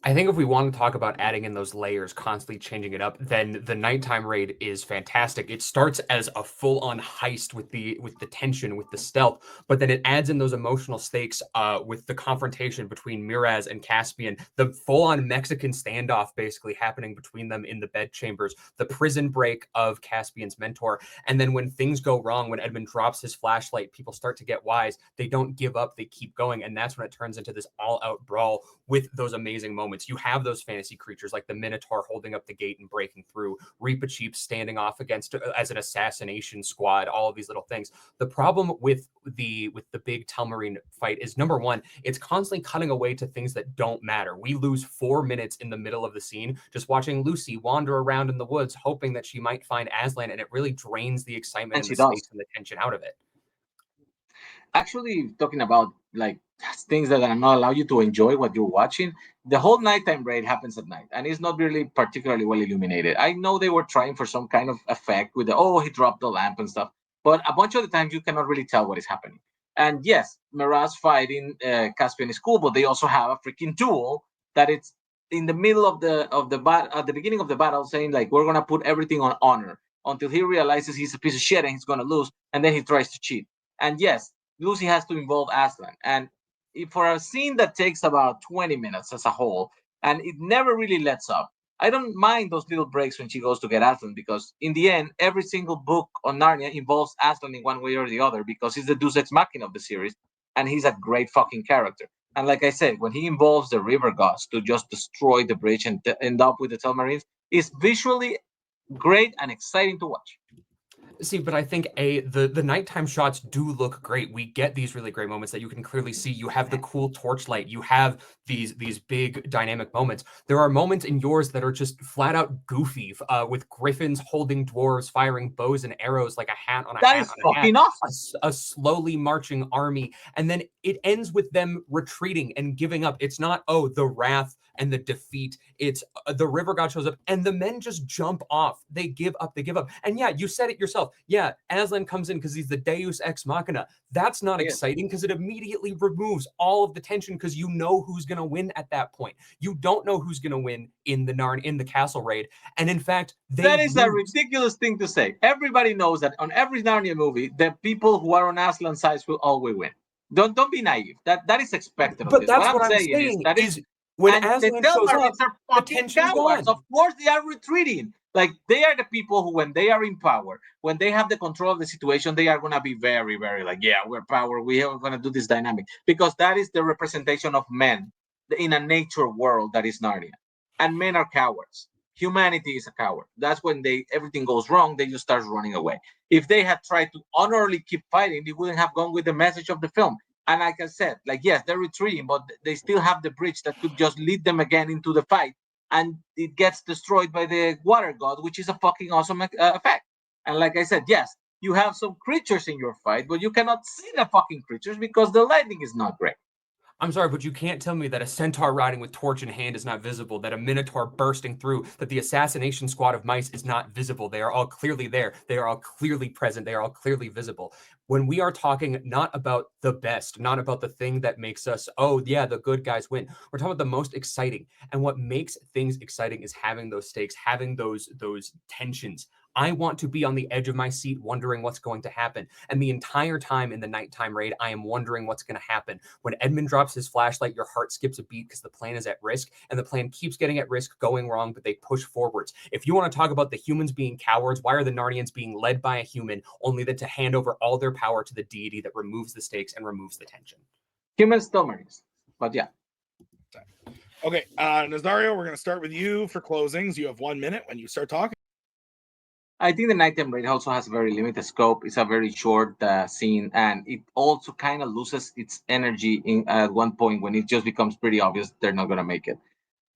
Speaker 8: I think if we want to talk about adding in those layers, constantly changing it up, then the nighttime raid is fantastic. It starts as a full-on heist with the tension, with the stealth, but then it adds in those emotional stakes with the confrontation between Miraz and Caspian, the full-on Mexican standoff basically happening between them in the bedchambers, the prison break of Caspian's mentor, and then when things go wrong, when Edmund drops his flashlight, people start to get wise. They don't give up, they keep going, and that's when it turns into this all-out brawl with those amazing moments. You have those fantasy creatures like the Minotaur holding up the gate and breaking through, Reepicheep standing off against as an assassination squad, all of these little things. The problem with the big Telmarine fight is, number one, it's constantly cutting away to things that don't matter. We lose 4 minutes in the middle of the scene just watching Lucy wander around in the woods hoping that she might find Aslan, and it really drains the excitement and the stakes and the tension out of it.
Speaker 7: Actually, talking about like things that are not allow you to enjoy what you're watching, the whole nighttime raid happens at night, and it's not really particularly well illuminated. I know they were trying for some kind of effect with he dropped the lamp and stuff, but a bunch of the times you cannot really tell what is happening. And yes, Miraz fighting Caspian is cool, but they also have a freaking duel that it's in the middle of the battle, at the beginning of the battle, saying like, we're gonna put everything on honor, until he realizes he's a piece of shit and he's gonna lose, and then he tries to cheat. And yes, Lucy has to involve Aslan, and for a scene that takes about 20 minutes as a whole, and it never really lets up. I don't mind those little breaks when she goes to get Aslan, because in the end, every single book on Narnia involves Aslan in one way or the other, because he's the Deus Ex Machina of the series, and he's a great fucking character. And like I said, when he involves the river gods to just destroy the bridge and end up with the Telmarines, it's visually great and exciting to watch.
Speaker 8: See, but I think the nighttime shots do look great. We get these really great moments that you can clearly see. You have the cool torchlight. You have these big dynamic moments. There are moments in yours that are just flat out goofy, with griffins holding dwarves, firing bows and arrows like a hat on a
Speaker 7: That
Speaker 8: hat
Speaker 7: is
Speaker 8: on a
Speaker 7: fucking
Speaker 8: hat.
Speaker 7: awesome.
Speaker 8: A slowly marching army, and then it ends with them retreating and giving up. It's not, oh, the wrath and the defeat. It's the river god shows up and the men just jump off. They give up. And yeah, you said it yourself. Yeah, Aslan comes in because he's the Deus Ex Machina. That's not exciting because it immediately removes all of the tension, because you know who's going to win at that point. You don't know who's going to win in the castle raid. And in fact,
Speaker 7: that is a ridiculous thing to say. Everybody knows that on every Narnia movie, the people who are on Aslan's side will always win. Don't be naive. That is expected.
Speaker 8: But that's what I'm saying is when Aslan shows up, the tension's gone.
Speaker 7: Of course, they are retreating. Like, they are the people who, when they are in power, when they have the control of the situation, they are going to be very, very like, yeah, we're power. We are going to do this dynamic, because that is the representation of men in a nature world that is Narnia. And men are cowards. Humanity is a coward. That's when everything goes wrong. They just start running away. If they had tried to honorably keep fighting, they wouldn't have gone with the message of the film. And like I said, like, yes, they're retreating, but they still have the bridge that could just lead them again into the fight. And it gets destroyed by the water god, which is a fucking awesome effect. And like I said, yes, you have some creatures in your fight, but you cannot see the fucking creatures because the lighting is not great.
Speaker 8: I'm sorry, but you can't tell me that a centaur riding with torch in hand is not visible, that a minotaur bursting through, that the assassination squad of mice is not visible. They are all clearly there. They are all clearly present. They are all clearly visible. When we are talking not about the best, not about the thing that makes us, oh yeah, the good guys win. We're talking about the most exciting. And what makes things exciting is having those stakes, having those tensions. I want to be on the edge of my seat wondering what's going to happen. And the entire time in the nighttime raid, I am wondering what's going to happen. When Edmund drops his flashlight, your heart skips a beat because the plan is at risk, and the plan keeps getting at risk, going wrong, but they push forwards. If you want to talk about the humans being cowards, why are the Narnians being led by a human, only then to hand over all their power to the deity that removes the stakes and removes the tension?
Speaker 7: Humans still Marines, but yeah.
Speaker 6: Okay, Nazario, we're going to start with you for closings. You have 1 minute when you start talking.
Speaker 7: I think the nighttime raid also has a very limited scope. It's a very short scene, and it also kind of loses its energy at one point when it just becomes pretty obvious they're not going to make it.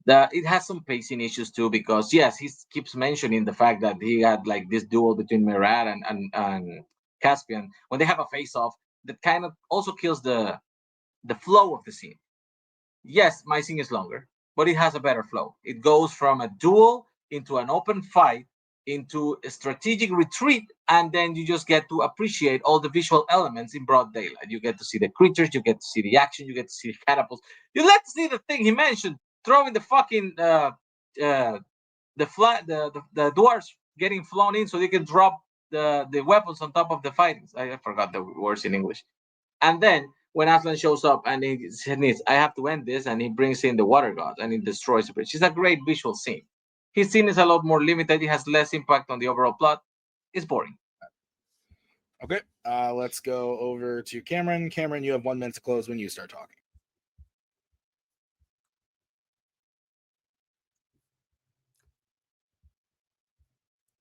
Speaker 7: It has some pacing issues too, because yes, he keeps mentioning the fact that he had like this duel between Murad and Caspian. When they have a face-off, that kind of also kills the flow of the scene. Yes, my scene is longer, but it has a better flow. It goes from a duel into an open fight, into a strategic retreat, and then you just get to appreciate all the visual elements in broad daylight. You get to see the creatures, you get to see the action, you get to see the catapults, you get to see the thing he mentioned, throwing the fucking the dwarves getting flown in so they can drop the weapons on top of the fightings. I forgot the words in English. And then when Aslan shows up and he says, I have to end this, and he brings in the water god and he destroys the bridge. It's a great visual scene. His scene is a lot more limited. It has less impact on the overall plot. It's boring.
Speaker 6: Okay, let's go over to Cameron. Cameron, you have 1 minute to close when you start talking.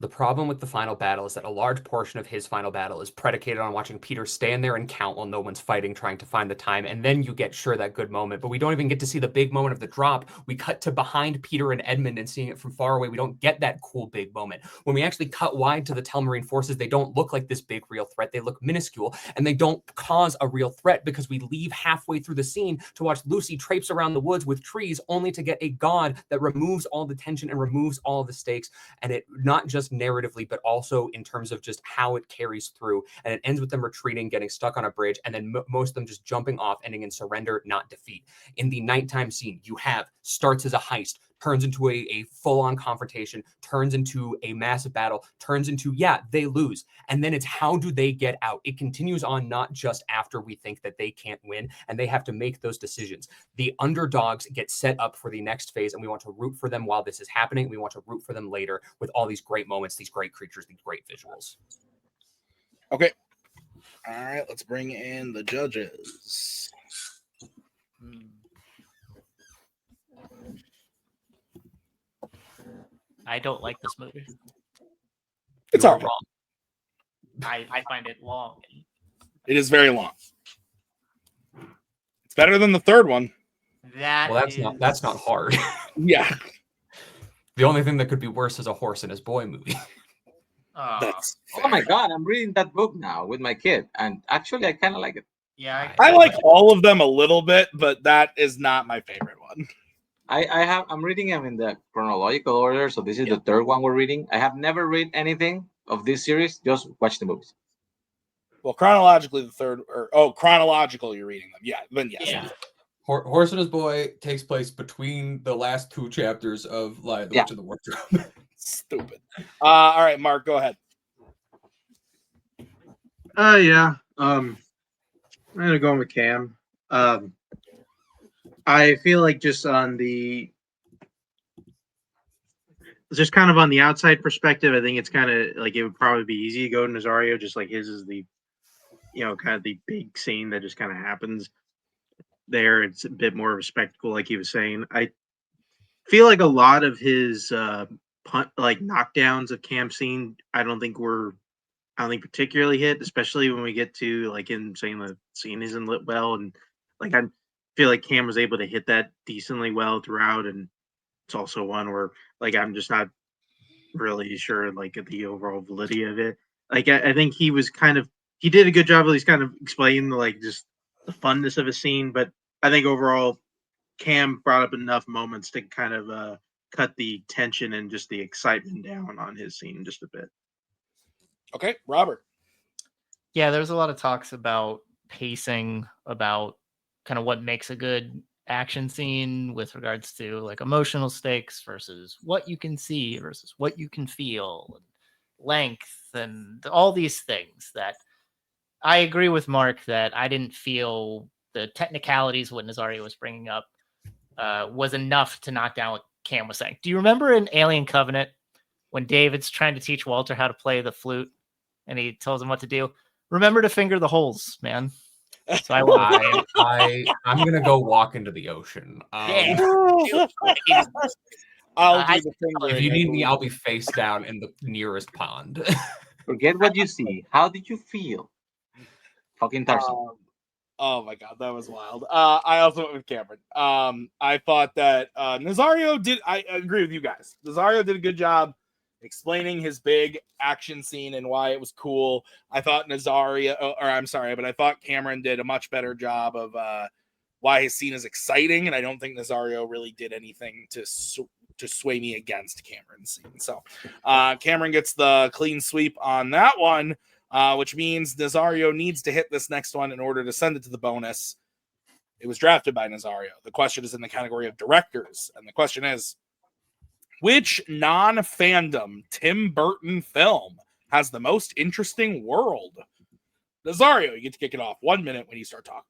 Speaker 8: The problem with the final battle is that a large portion of his final battle is predicated on watching Peter stand there and count while no one's fighting, trying to find the time, and then you get that good moment. But we don't even get to see the big moment of the drop. We cut to behind Peter and Edmund and seeing it from far away. We don't get that cool big moment. When we actually cut wide to the Telmarine forces, they don't look like this big real threat. They look minuscule, and they don't cause a real threat because we leave halfway through the scene to watch Lucy traipse around the woods with trees, only to get a god that removes all the tension and removes all the stakes. And it not just narratively, but also in terms of just how it carries through. And it ends with them retreating, getting stuck on a bridge, and then most of them just jumping off, ending in surrender, not defeat. In the nighttime scene, you have starts as a heist, turns into a full-on confrontation, turns into a massive battle, turns into, yeah, they lose. And then it's how do they get out? It continues on not just after we think that they can't win and they have to make those decisions. The underdogs get set up for the next phase, and we want to root for them while this is happening. We want to root for them later with all these great moments, these great creatures, these great visuals.
Speaker 6: Okay. All right, let's bring in the judges.
Speaker 10: I don't like this movie.
Speaker 6: It's all right.
Speaker 10: I find it long.
Speaker 6: It is very long. It's better than the third one.
Speaker 8: That's not hard.
Speaker 6: Yeah.
Speaker 8: The only thing that could be worse is a horse and his boy movie.
Speaker 7: Oh my god, I'm reading that book now with my kid, and actually I kind of like it.
Speaker 10: Yeah,
Speaker 6: I like all of them a little bit, but that is not my favorite one.
Speaker 7: I'm reading them in the chronological order, so this is the third one we're reading. I have never read anything of this series, just watch the movies.
Speaker 6: Well, chronologically the third, chronological you're reading them. Yeah, then yes.
Speaker 10: Yeah.
Speaker 8: Horse and His Boy takes place between the last two chapters of the Witch in the Wardrobe.
Speaker 6: Stupid. All right, Mark, go ahead.
Speaker 9: Yeah. I'm gonna go with Cam. I feel like just kind of on the outside perspective, I think it's kind of like it would probably be easy to go to Nazario, just like his is the, kind of the big scene that just kind of happens there. It's a bit more of a spectacle, like he was saying. I feel like a lot of his knockdowns of Cam scene, I don't think particularly hit, especially when we get to like him saying the scene isn't lit well, and like I feel like Cam was able to hit that decently well throughout, and it's also one where like I'm just not really sure like the overall validity of it. Like I think he did a good job at least kind of explaining like just the funness of a scene, but I think overall Cam brought up enough moments to kind of cut the tension and just the excitement down on his scene just a bit.
Speaker 6: Okay, Robert.
Speaker 10: Yeah, there's a lot of talks about pacing, about kind of what makes a good action scene with regards to like emotional stakes versus what you can see versus what you can feel, and length, and all these things that I agree with Mark that I didn't feel the technicalities what Nazario was bringing up was enough to knock down what Cam was saying. Do you remember in Alien Covenant when David's trying to teach Walter how to play the flute and he tells him what to do? Remember to finger the holes, man. So
Speaker 8: I'm gonna go walk into the ocean.
Speaker 10: Yeah.
Speaker 8: If you need me, I'll be face down in the nearest pond.
Speaker 7: Forget what you see. How did you feel? Fucking Tarzan.
Speaker 6: Oh my god, that was wild. I also went with Cameron. I thought that Nazario did. I agree with you guys. Nazario did a good job explaining his big action scene and why it was cool. I thought I thought Cameron did a much better job of why his scene is exciting, and I don't think Nazario really did anything to sway me against Cameron's scene. So Cameron gets the clean sweep on that one. Which means Nazario needs to hit this next one in order to send it to the bonus. It was drafted by Nazario. The question is in the category of directors. And the question is, which non-fandom Tim Burton film has the most interesting world? Nazario, you get to kick it off. 1 minute when you start talking.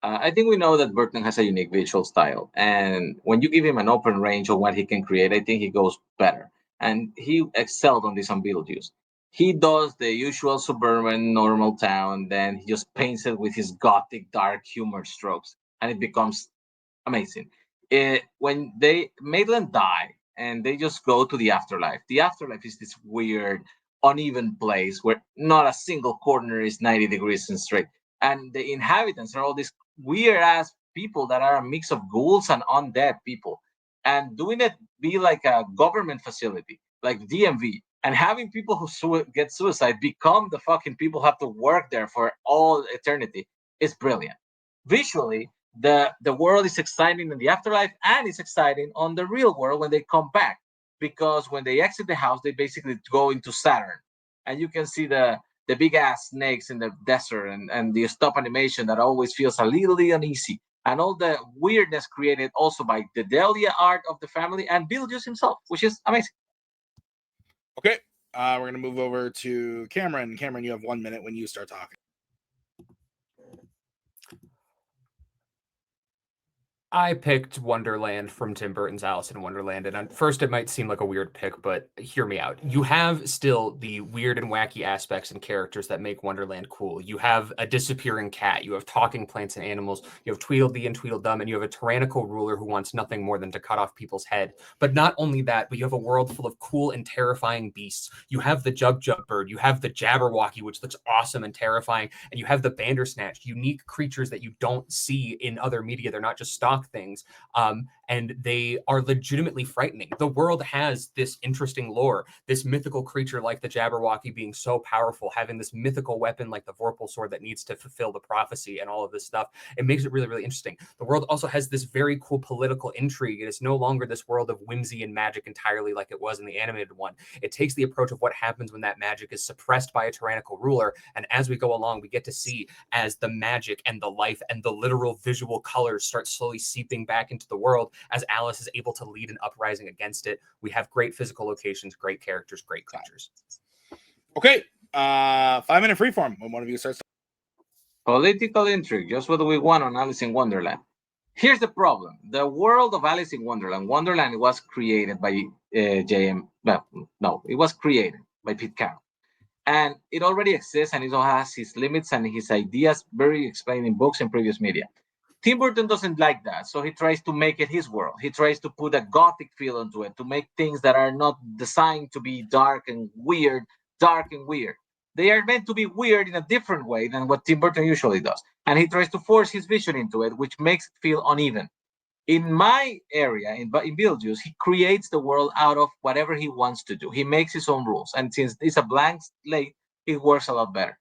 Speaker 7: I think we know that Burton has a unique visual style. And when you give him an open range of what he can create, I think he goes better. And he excelled on this on Beetlejuice. He does the usual suburban normal town, then he just paints it with his gothic dark humor strokes, and it becomes amazing. When Maitland die and they just go to the afterlife is this weird uneven place where not a single corner is 90 degrees and straight, and the inhabitants are all these weird ass people that are a mix of ghouls and undead people, and doing it be like a government facility like DMV, and having people who get suicide become the fucking people who have to work there for all eternity is brilliant. Visually, the world is exciting in the afterlife, and it's exciting on the real world when they come back, because when they exit the house, they basically go into Saturn, and you can see the big ass snakes in the desert, and the stop animation that always feels a little uneasy. and all the weirdness created also by the Delia art of the family and Beetlejuice himself, which is amazing.
Speaker 6: Okay, we're gonna move over to Cameron. Cameron, you have 1 minute when you start talking.
Speaker 8: I picked Wonderland from Tim Burton's Alice in Wonderland, and at first it might seem like a weird pick, but hear me out. You have still the weird and wacky aspects and characters that make Wonderland cool. You have a disappearing cat, you have talking plants and animals, you have Tweedledee and Tweedledum, and you have a tyrannical ruler who wants nothing more than to cut off people's head. But not only that, but you have a world full of cool and terrifying beasts. You have the Jug Jug Bird, you have the Jabberwocky, which looks awesome and terrifying, and you have the Bandersnatch, unique creatures that you don't see in other media. They're not just stock things, and they are legitimately frightening. The world has this interesting lore, this mythical creature like the Jabberwocky being so powerful, having this mythical weapon like the Vorpal sword that needs to fulfill the prophecy and all of this stuff. It makes it really, really interesting. The world also has this very cool political intrigue. It is no longer this world of whimsy and magic entirely like it was in the animated one. It takes the approach of what happens when that magic is suppressed by a tyrannical ruler, and as we go along, we get to see as the magic and the life and the literal visual colors start slowly seeping back into the world as Alice is able to lead an uprising against it. We have great physical locations, great characters, great creatures.
Speaker 6: Okay, 5-minute freeform when one of you starts.
Speaker 7: Political intrigue, just what we want on Alice in Wonderland. Here's the problem. The world of Alice in Wonderland, Wonderland was created by J.M. No, it was created by Pete Carroll. And it already exists, and it all has his limits and his ideas very explained in books and previous media. Tim Burton doesn't like that, so he tries to make it his world. He tries to put a gothic feel into it, to make things that are not designed to be dark and weird. They are meant to be weird in a different way than what Tim Burton usually does. And he tries to force his vision into it, which makes it feel uneven. In my area, in Beetlejuice, he creates the world out of whatever he wants to do. He makes his own rules. And since it's a blank slate, it works a lot better.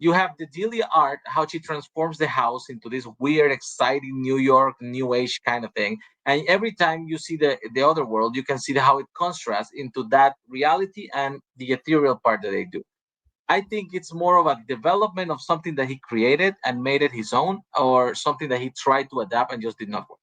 Speaker 7: You have the Delia art, how she transforms the house into this weird, exciting New York, New Age kind of thing. And every time you see the other world, you can see how it contrasts into that reality and the ethereal part that they do. I think it's more of a development of something that he created and made it his own, or something that he tried to adapt and just did not work.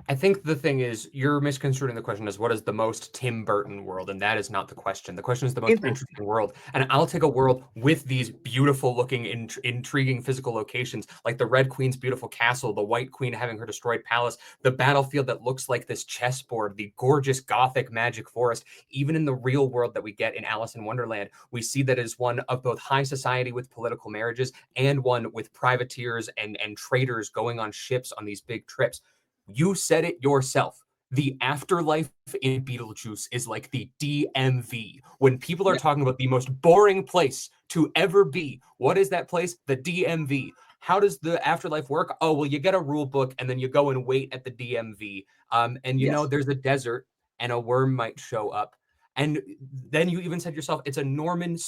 Speaker 8: I think the thing is, you're misconstruing the question as what is the most Tim Burton world, and that is not the question. The question is the most interesting world. And I'll take a world with these beautiful looking, intriguing physical locations, like the Red Queen's beautiful castle, the White Queen having her destroyed palace, the battlefield that looks like this chessboard, the gorgeous Gothic magic forest. Even in the real world that we get in Alice in Wonderland, we see that it is one of both high society with political marriages and one with privateers and traders going on ships on these big trips. You said it yourself. The afterlife in Beetlejuice is like the DMV. When people are talking about the most boring place to ever be, what is that place? The DMV. How does the afterlife work? Oh, well, you get a rule book and then you go and wait at the DMV. And you know, there's a desert and a worm might show up. And then you even said yourself, it's a normal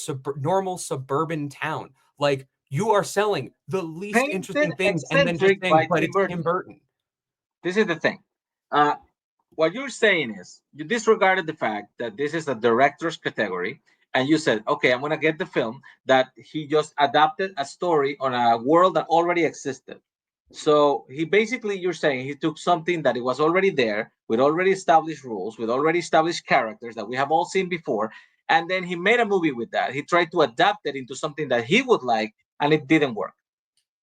Speaker 8: suburban town. Like, you are selling the least interesting things and then just saying, but it's Tim Burton.
Speaker 7: This is the thing. What you're saying is you disregarded the fact that this is a director's category, and you said, okay, I'm going to get the film that he just adapted a story on a world that already existed. So you're saying he took something that it was already there with already established rules, with already established characters that we have all seen before, and then he made a movie with that. He tried to adapt it into something that he would like, and it didn't work.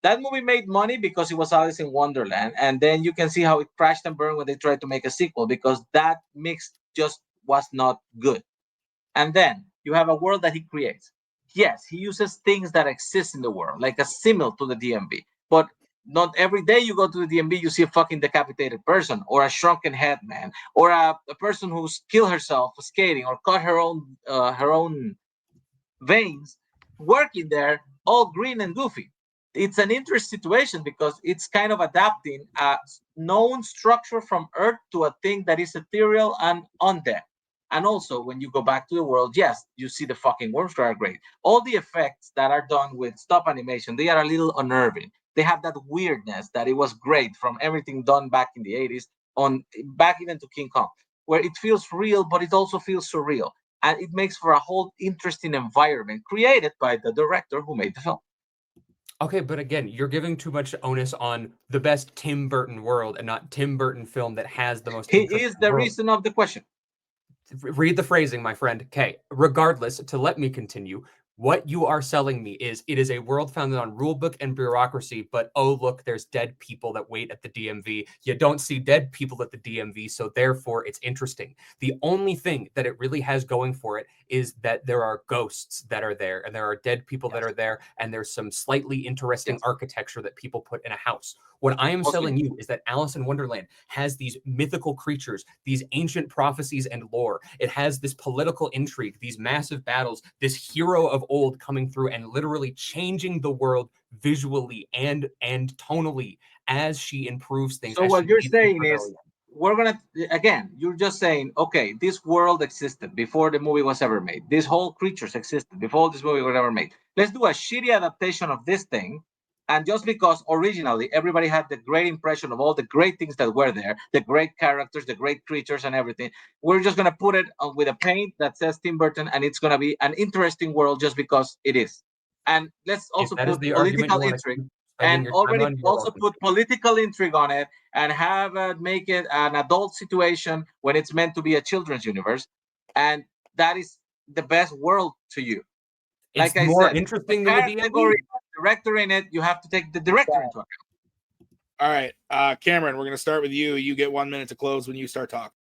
Speaker 7: That movie made money because it was Alice in Wonderland, and then you can see how it crashed and burned when they tried to make a sequel, because that mix just was not good. And then you have a world that he creates. Yes, he uses things that exist in the world, like a simile to the DMV, but not every day you go to the DMV, you see a fucking decapitated person, or a shrunken head man, or a person who's killed herself skating, or cut her own veins working there, all green and goofy. It's an interesting situation because it's kind of adapting a known structure from Earth to a thing that is ethereal and undead. And also, when you go back to the world, yes, you see the fucking worms that are great. All the effects that are done with stop animation, they are a little unnerving. They have that weirdness that it was great from everything done back in the 80s, back even to King Kong, where it feels real, but it also feels surreal. And it makes for a whole interesting environment created by the director who made the film.
Speaker 8: Okay, but again, you're giving too much onus on the best Tim Burton world and not Tim Burton film that has the most
Speaker 7: He
Speaker 8: interesting
Speaker 7: is the
Speaker 8: world.
Speaker 7: reason of the question.
Speaker 8: Read the phrasing, my friend. Okay, regardless, to let me continue, what you are selling me is it is a world founded on rulebook and bureaucracy, but oh, look, there's dead people that wait at the DMV. You don't see dead people at the DMV, so therefore it's interesting. The only thing that it really has going for it is that there are ghosts that are there, and there are dead people that are there, and there's some slightly interesting architecture that people put in a house. What I am selling you is that Alice in Wonderland has these mythical creatures, these ancient prophecies and lore. It has this political intrigue, these massive battles, this hero of old coming through and literally changing the world visually and tonally as she improves things.
Speaker 7: So what you're saying is, we're gonna again, you're just saying, okay, this world existed before the movie was ever made. These whole creatures existed before this movie was ever made. Let's do a shitty adaptation of this thing. And just because originally everybody had the great impression of all the great things that were there, the great characters, the great creatures, and everything, we're just going to put it with a paint that says Tim Burton, and it's going to be an interesting world just because it is. And let's also put political intrigue, and already also put political intrigue on it, and have make it an adult situation when it's meant to be a children's universe, and that is the best world to you.
Speaker 8: It's
Speaker 7: like
Speaker 8: more
Speaker 7: I said,
Speaker 8: interesting than the
Speaker 7: category director in it, you have to take the director into account.
Speaker 6: All right, Cameron, we're going to start with you. You get 1 minute to close when you start talking.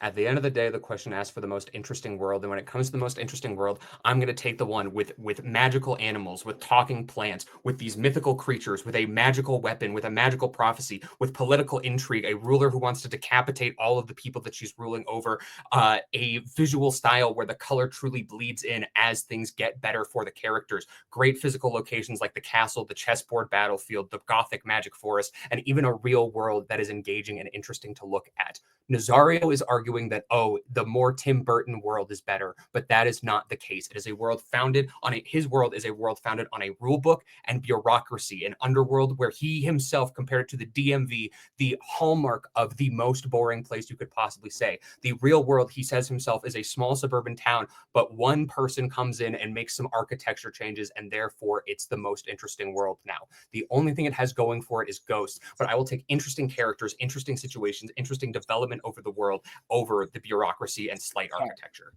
Speaker 8: At the end of the day, the question asks for the most interesting world, and when it comes to the most interesting world, I'm going to take the one with magical animals, with talking plants, with these mythical creatures, with a magical weapon, with a magical prophecy, with political intrigue, a ruler who wants to decapitate all of the people that she's ruling over, a visual style where the color truly bleeds in as things get better for the characters, great physical locations like the castle, the chessboard battlefield, the gothic magic forest, and even a real world that is engaging and interesting to look at. Nazario is arguing that, oh, the more Tim Burton world is better, but that is not the case. It is a world founded on his world is a world founded on a rule book and bureaucracy, an underworld where he himself compared it to the DMV, the hallmark of the most boring place you could possibly say. The real world, he says himself, is a small suburban town, but one person comes in and makes some architecture changes, and therefore it's the most interesting world now. The only thing it has going for it is ghosts, but I will take interesting characters, interesting situations, interesting development over the world, over the bureaucracy and slight architecture.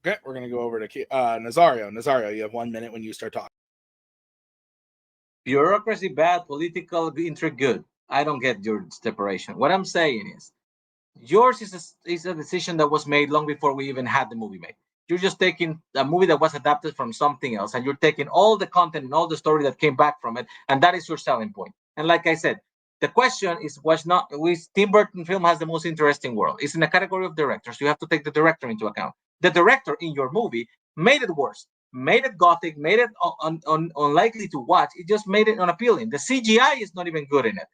Speaker 6: Okay, we're going to go over to Nazario. Nazario, you have 1 minute when you start talking.
Speaker 7: Bureaucracy bad, political intrigue good. I don't get your separation. What I'm saying is, yours is a decision that was made long before we even had the movie made. You're just taking a movie that was adapted from something else, and you're taking all the content and all the story that came back from it, and that is your selling point. And like I said, the question is, which Tim Burton film has the most interesting world? It's in the category of directors. You have to take the director into account. The director in your movie made it worse, made it gothic, made it unlikely to watch. It just made it unappealing. The CGI is not even good in it.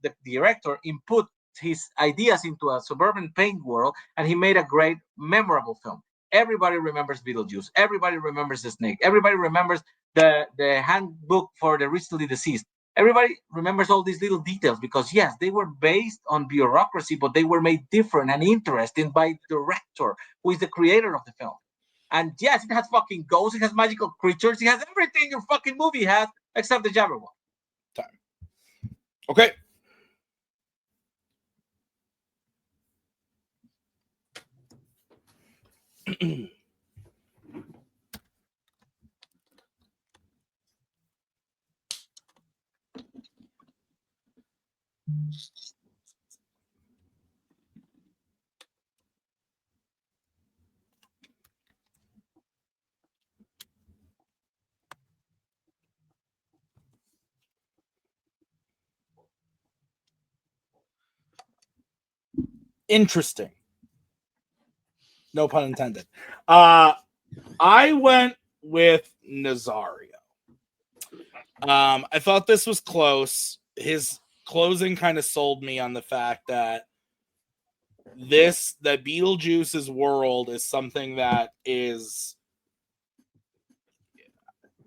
Speaker 7: The director, input his ideas into a suburban paint world, and he made a great, memorable film. Everybody remembers Beetlejuice. Everybody remembers the snake. Everybody remembers the handbook for the recently deceased. Everybody remembers all these little details because, yes, they were based on bureaucracy, but they were made different and interesting by the director, who is the creator of the film. And yes, it has fucking ghosts, it has magical creatures, it has everything your fucking movie has, except the Jabberwock.
Speaker 6: Time. Okay. Interesting. No pun intended. I went with Nazario. I thought this was close. His closing kind of sold me on the fact that Beetlejuice's world is something that is.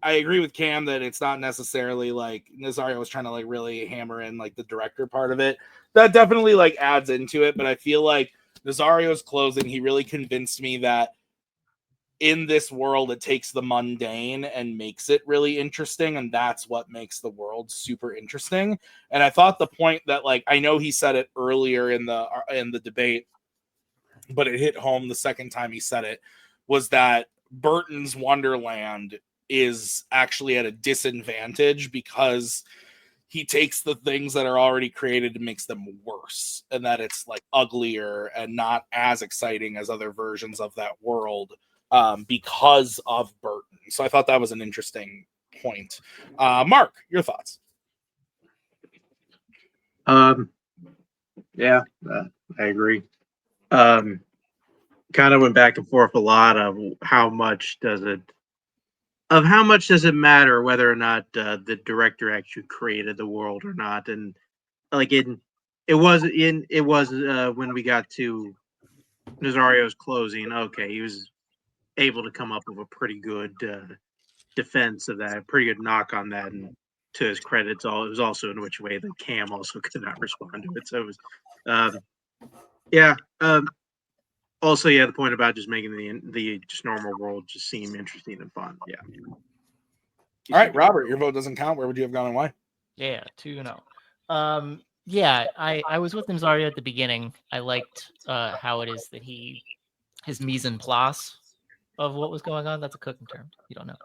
Speaker 6: I agree with Cam that it's not necessarily like Nazario was trying to like really hammer in like the director part of it. That definitely like adds into it, but I feel like Nazario's closing, he really convinced me that in this world, it takes the mundane and makes it really interesting, and that's what makes the world super interesting. And I thought the point that, like, I know he said it earlier in the debate, but it hit home the second time he said it, was that Burton's Wonderland is actually at a disadvantage because he takes the things that are already created and makes them worse, and that it's like uglier and not as exciting as other versions of that world because of Burton. So I thought that was an interesting point. Mark, your thoughts?
Speaker 9: Yeah, I agree. Kind of went back and forth a lot of how much does it matter whether or not the director actually created the world or not. And like it was when we got to Nazario's closing, okay, he was able to come up with a pretty good defense of that, pretty good knock on that. And to his credit, it was also in which way that Cam also could not respond to it. So it was also, the point about just making the just normal world just seem interesting and fun. Yeah.
Speaker 6: All right, Robert, your vote doesn't count. Where would you have gone and why?
Speaker 10: Yeah, 2-0. Yeah, I was with Nazario at the beginning. I liked how it is that his mise en place of what was going on. That's a cooking term. You don't know.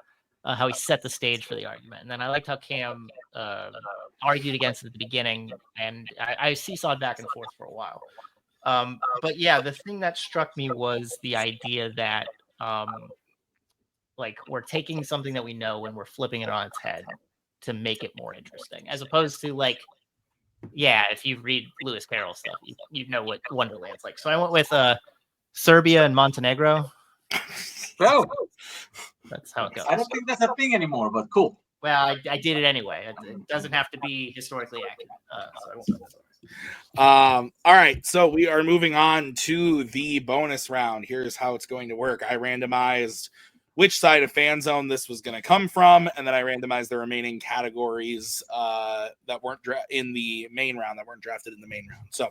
Speaker 10: How he set the stage for the argument. And then I liked how Cam argued against it at the beginning, and I seesawed back and forth for a while. But yeah, the thing that struck me was the idea that like we're taking something that we know and we're flipping it on its head to make it more interesting, as opposed to like, yeah, if you read Lewis Carroll stuff, you know what Wonderland's like. So I went with Serbia and Montenegro.
Speaker 7: Well,
Speaker 10: that's how it goes.
Speaker 7: I don't think that's a thing anymore, but cool.
Speaker 10: Well, I did it anyway. It doesn't have to be historically accurate. So I won't go
Speaker 6: all right, so we are moving on to the bonus round. Here's how it's going to work. I randomized which side of Fanzone this was going to come from, and then I randomized the remaining categories that weren't in the main round, that weren't drafted in the main round. So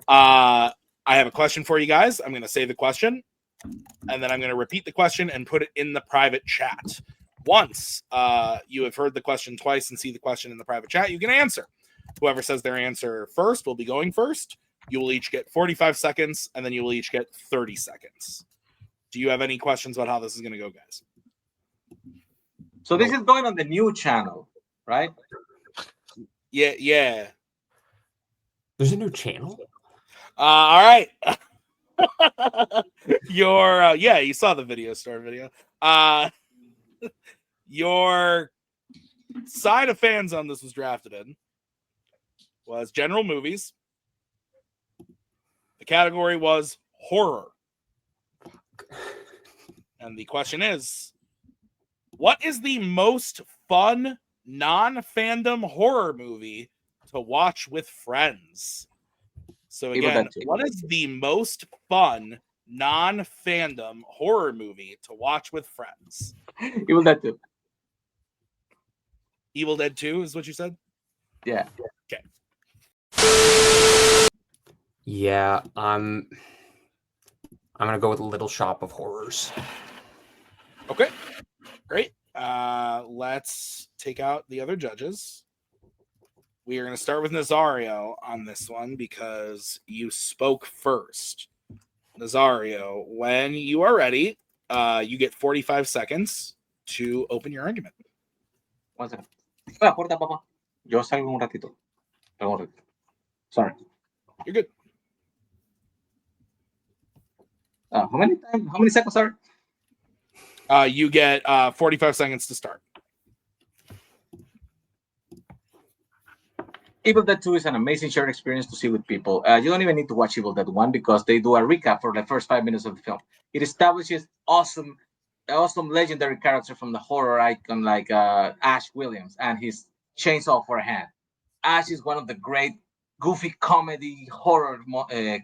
Speaker 6: I have a question for you guys. I'm going to say the question, and then I'm going to repeat the question and put it in the private chat. Once you have heard the question twice and see the question in the private chat, you can answer. Whoever says their answer first will be going first. You will each get 45 seconds, and then you will each get 30 seconds. Do you have any questions about how this is going to go, guys?
Speaker 7: So this is going on the new channel, right?
Speaker 6: Yeah.
Speaker 8: There's a new channel?
Speaker 6: All right. You saw the video store video. Your side of Fanzone this was drafted in was general movies. The category was horror. And the question is, what is the most fun non-fandom horror movie to watch with friends? So again, what is the most fun non-fandom horror movie to watch with friends?
Speaker 7: Evil Dead 2.
Speaker 6: Evil Dead 2 is what you said?
Speaker 7: Yeah.
Speaker 6: Okay.
Speaker 8: Yeah, I'm gonna go with Little Shop of Horrors.
Speaker 6: Okay, great. Let's take out the other judges. We are going to start with Nazario on this one because you spoke first. Nazario, when you are ready, you get 45 seconds to open your argument.
Speaker 7: 1 second. La puerta, papá. Yo salgo un ratito. Sorry.
Speaker 6: You're good.
Speaker 7: How many seconds are?
Speaker 6: You get 45 seconds to start.
Speaker 7: Evil Dead 2 is an amazing shared experience to see with people. You don't even need to watch Evil Dead 1 because they do a recap for the first 5 minutes of the film. It establishes awesome legendary characters from the horror icon like Ash Williams and his chainsaw for a hand. Ash is one of the great goofy comedy horror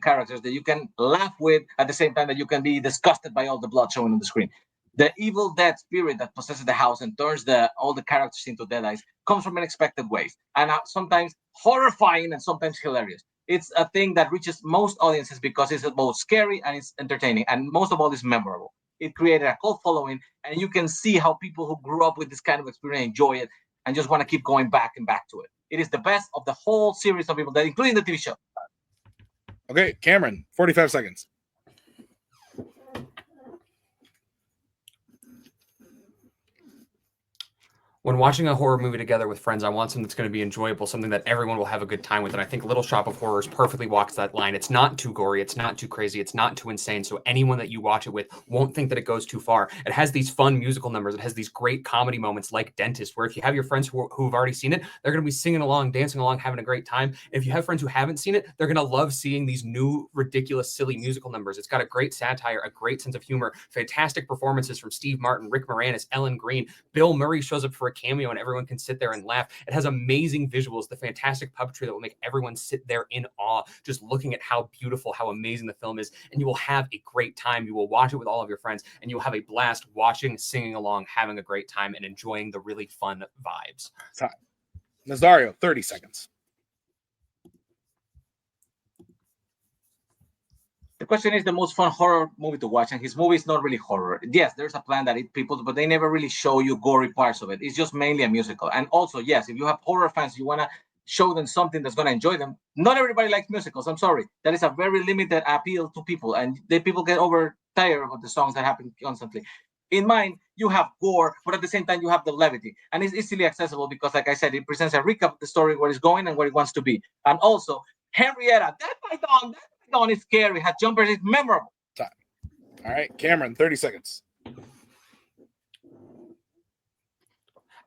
Speaker 7: characters that you can laugh with at the same time that you can be disgusted by all the blood showing on the screen. The Evil Dead spirit that possesses the house and turns all the characters into deadites comes from unexpected ways and sometimes horrifying and sometimes hilarious. It's a thing that reaches most audiences because it's both scary and it's entertaining and most of all is memorable. It created a cult following, and you can see how people who grew up with this kind of experience enjoy it and just want to keep going back and back to it. It is the best of the whole series of people, that including the TV show.
Speaker 6: Okay, Cameron, 45 seconds.
Speaker 8: When watching a horror movie together with friends, I want something that's going to be enjoyable, something that everyone will have a good time with. And I think Little Shop of Horrors perfectly walks that line. It's not too gory. It's not too crazy. It's not too insane. So anyone that you watch it with won't think that it goes too far. It has these fun musical numbers. It has these great comedy moments like Dentist, where if you have your friends who've already seen it, they're going to be singing along, dancing along, having a great time. If you have friends who haven't seen it, they're going to love seeing these new, ridiculous, silly musical numbers. It's got a great satire, a great sense of humor, fantastic performances from Steve Martin, Rick Moranis, Ellen Green. Bill Murray shows up for a cameo and everyone can sit there and laugh. It has amazing visuals, the fantastic puppetry that will make everyone sit there in awe, just looking at how beautiful, how amazing the film is. And you will have a great time. You will watch it with all of your friends, and you'll have a blast watching, singing along, having a great time, and enjoying the really fun vibes.
Speaker 6: Time. Nazario, 30 seconds.
Speaker 7: The question is the most fun horror movie to watch, and his movie is not really horror. Yes, there's a plan that it people, but they never really show you gory parts of it. It's just mainly a musical. And also, yes, if you have horror fans, you want to show them something that's going to enjoy them. Not everybody likes musicals. I'm sorry. That is a very limited appeal to people, and people get tired of the songs that happen constantly. In mine, you have gore, but at the same time, you have the levity. And it's easily accessible because, like I said, it presents a recap of the story, where it's going and where it wants to be. And also, Henrietta, that Python is scary. Her jumpers is memorable.
Speaker 6: Time. All right, Cameron, 30 seconds.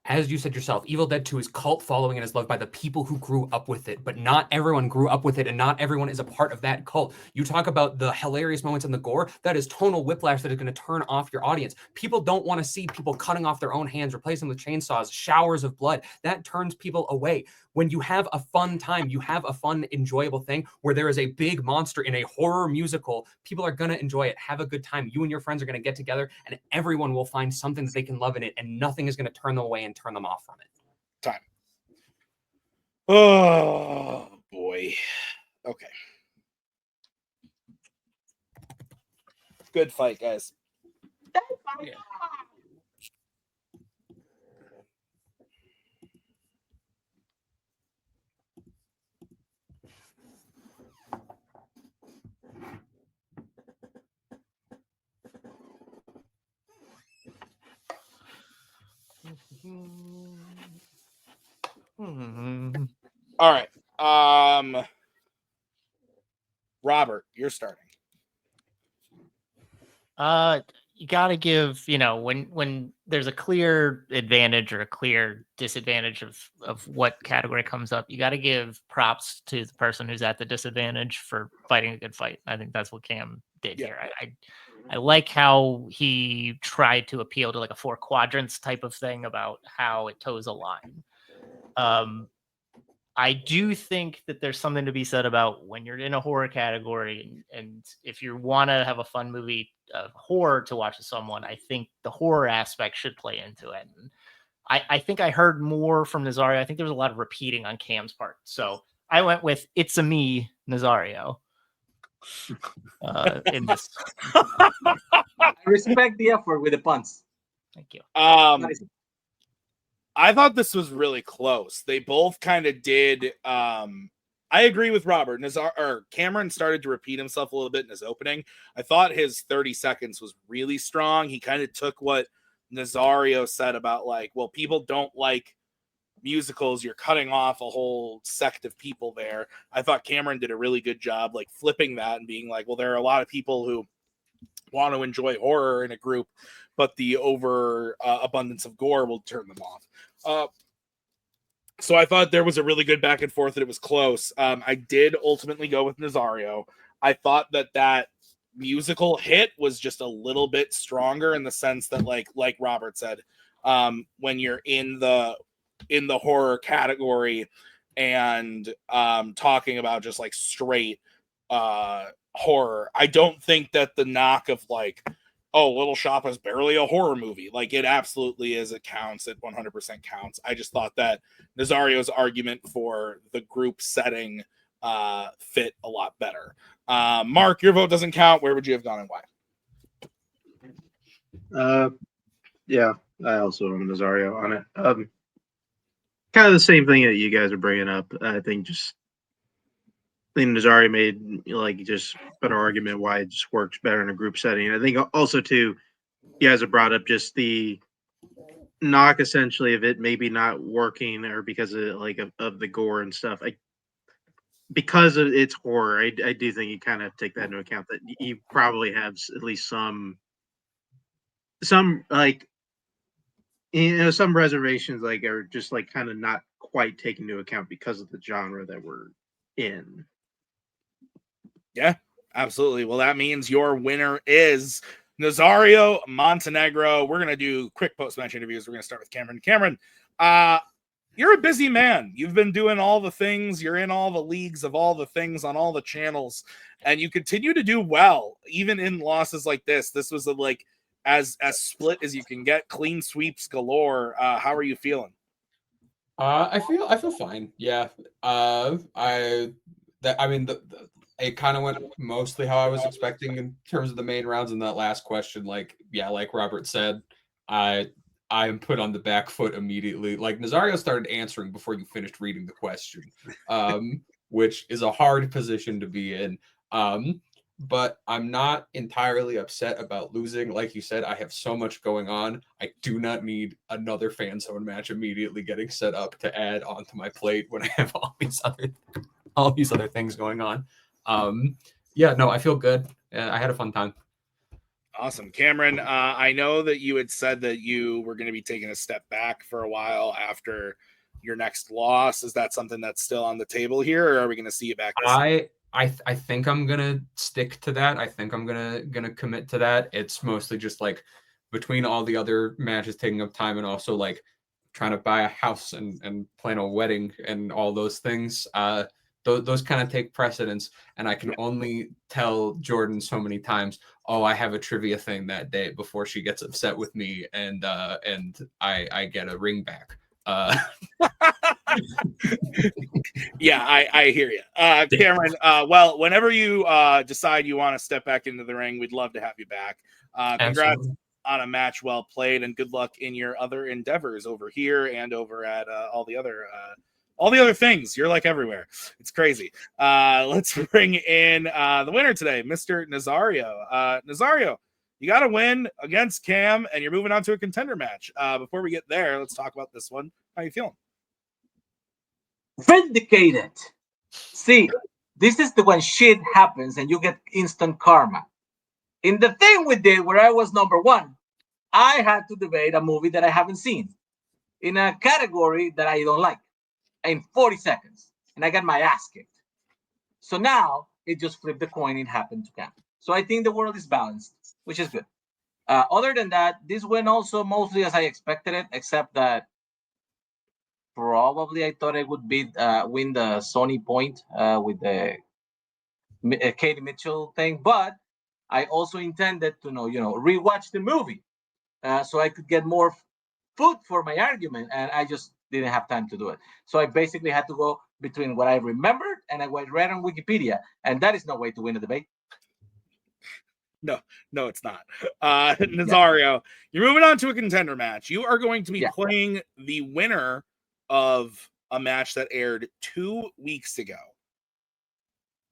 Speaker 8: As you said yourself, Evil Dead 2 is cult following and is loved by the people who grew up with it, but not everyone grew up with it, and not everyone is a part of that cult. You talk about the hilarious moments in the gore, that is tonal whiplash that is going to turn off your audience. People don't want to see people cutting off their own hands, replacing them with chainsaws, showers of blood. That turns people away. When you have a fun time, you have a fun, enjoyable thing where there is a big monster in a horror musical, people are going to enjoy it, have a good time. You and your friends are going to get together, and everyone will find something that they can love in it, and nothing is going to turn them away and turn them off from it.
Speaker 6: Time. Oh, boy. Okay. Good fight, guys.
Speaker 8: Yeah.
Speaker 6: All right. Robert, you're starting.
Speaker 10: You got to give, when there's a clear advantage or a clear disadvantage of what category comes up, you got to give props to the person who's at the disadvantage for fighting a good fight. I think that's what Cam did here. I like how he tried to appeal to like a 4 quadrants type of thing about how it toes a line. I do think that there's something to be said about when you're in a horror category, and if you want to have a fun movie of horror to watch with someone, I think the horror aspect should play into it. And I think I heard more from Nazario. I think there was a lot of repeating on Cam's part. So I went with It's a Me, Nazario. In this.
Speaker 7: I respect the effort with the puns.
Speaker 10: Thank you.
Speaker 6: I thought this was really close. They both kind of did. I agree with Robert. Cameron started to repeat himself a little bit in his opening. I thought his 30 seconds was really strong. He kind of took what Nazario said about like, well, people don't like musicals. You're cutting off a whole sect of people there. I thought Cameron did a really good job, like flipping that and being like, well, there are a lot of people who want to enjoy horror in a group, but the over abundance of gore will turn them off. So I thought there was a really good back and forth, and it was close. I did ultimately go with Nazario. I thought that musical hit was just a little bit stronger in the sense that, like Robert said, when you're in the horror category and talking about just like straight horror, I don't think that the knock of like, oh, Little Shop is barely a horror movie. Like, it absolutely is. It counts. It 100% counts. I just thought that Nazario's argument for the group setting fit a lot better. Mark, your vote doesn't count. Where would you have gone and why?
Speaker 9: Yeah, I also am Nazario on it. Kind of the same thing that you guys are bringing up. I think Nazario made like just better argument why it just works better in a group setting. I think also too, you guys have brought up just the knock essentially of it maybe not working or because of the gore and stuff. Because of its horror, I do think you kind of take that into account that you probably have at least some like some reservations like are just like kind of not quite taken into account because of the genre that we're in.
Speaker 6: Yeah, absolutely. Well, that means your winner is Nazario Montenegro. We're gonna do quick post-match interviews. We're gonna start with Cameron. Cameron, you're a busy man. You've been doing all the things. You're in all the leagues of all the things on all the channels, and you continue to do well, even in losses like this. This was as split as you can get, clean sweeps galore. How are you feeling?
Speaker 8: I feel fine. Yeah. It kind of went mostly how I was expecting in terms of the main rounds in that last question. Like Robert said, I'm put on the back foot immediately. Like Nazario started answering before you finished reading the question, which is a hard position to be in. But I'm not entirely upset about losing. Like you said, I have so much going on. I do not need another Fanzone match immediately getting set up to add onto my plate when I have all these other things going on. I feel good. I had a fun time.
Speaker 6: Awesome. Cameron, I know that you had said that you were going to be taking a step back for a while after your next loss. Is that something that's still on the table here, or are we going to see you back?
Speaker 8: I think I'm gonna stick to that. I think I'm gonna commit to that. It's mostly just like between all the other matches taking up time and also like trying to buy a house and plan a wedding and all those things. Those kind of take precedence, and I can only tell Jordan so many times, oh, I have a trivia thing that day before she gets upset with me and I get a ring back.
Speaker 6: Yeah, I hear you. Cameron, well, whenever you decide you want to step back into the ring, we'd love to have you back. Congrats
Speaker 8: Absolutely.
Speaker 6: on a match well played, and good luck in your other endeavors over here and over at all the other things. You're like everywhere. It's crazy. Let's bring in the winner today, Mr. Nazario. Nazario, you got to win against Cam, and you're moving on to a contender match. Before we get there, let's talk about this one. How you feeling?
Speaker 7: Vindicated. See, this is the when shit happens and you get instant karma. In the thing we did where I was number one, I had to debate a movie that I haven't seen in a category that I don't like in 40 seconds. And I got my ass kicked. So now it just flipped the coin. It happened to Cam. So I think the world is balanced, which is good. Other than that, this went also mostly as I expected it, except that probably I thought I would win the Sony point with the Katie Mitchell thing, but I also intended to rewatch the movie so I could get more food for my argument, and I just didn't have time to do it. So I basically had to go between what I remembered and I read on Wikipedia, and that is no way to win a debate.
Speaker 6: No, it's not. Nazario, you're moving on to a contender match. You are going to be playing the winner of a match that aired 2 weeks ago.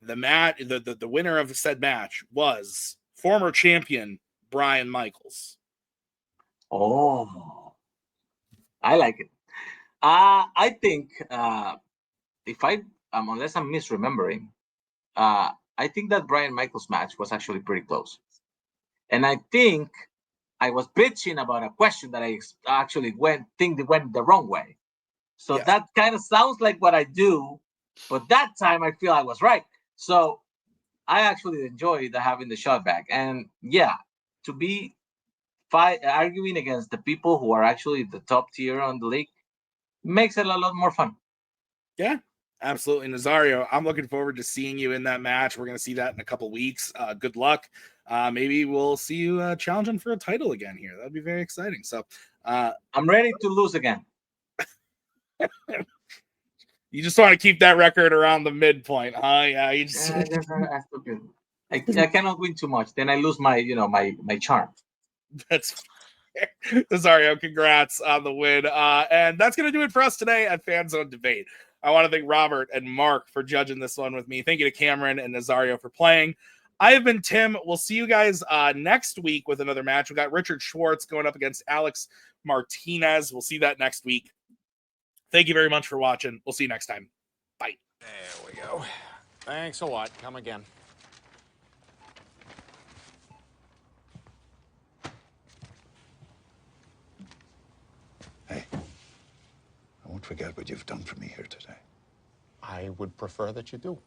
Speaker 6: The winner of said match was former champion Brian Michaels.
Speaker 7: Oh, I like it. I think if unless I'm misremembering, I think that Brian Michaels match was actually pretty close. And I think I was bitching about a question that I actually went the wrong way. So that kind of sounds like what I do, but that time I feel I was right. So I actually enjoyed having the shot back. And to be arguing against the people who are actually the top tier on the league makes it a lot more fun.
Speaker 6: Yeah, absolutely. Nazario, I'm looking forward to seeing you in that match. We're going to see that in a couple weeks. Good luck. Maybe we'll see you challenging for a title again here. That'd be very exciting. So
Speaker 7: I'm ready to lose again.
Speaker 6: You just want to keep that record around the midpoint, huh? Yeah, you just
Speaker 7: I cannot win too much. Then I lose my my charm.
Speaker 6: That's Nazario, congrats on the win. And that's going to do it for us today at Fanzone Debate. I want to thank Robert and Mark for judging this one with me. Thank you to Cameron and Nazario for playing. I have been Tim. We'll see you guys next week with another match. We got Richard Schwartz going up against Alex Martinez. We'll see that next week. Thank you very much for watching. We'll see you next time. Bye.
Speaker 2: There we go. Thanks a lot. Come again.
Speaker 11: Hey, I won't forget what you've done for me here today.
Speaker 2: I would prefer that you do.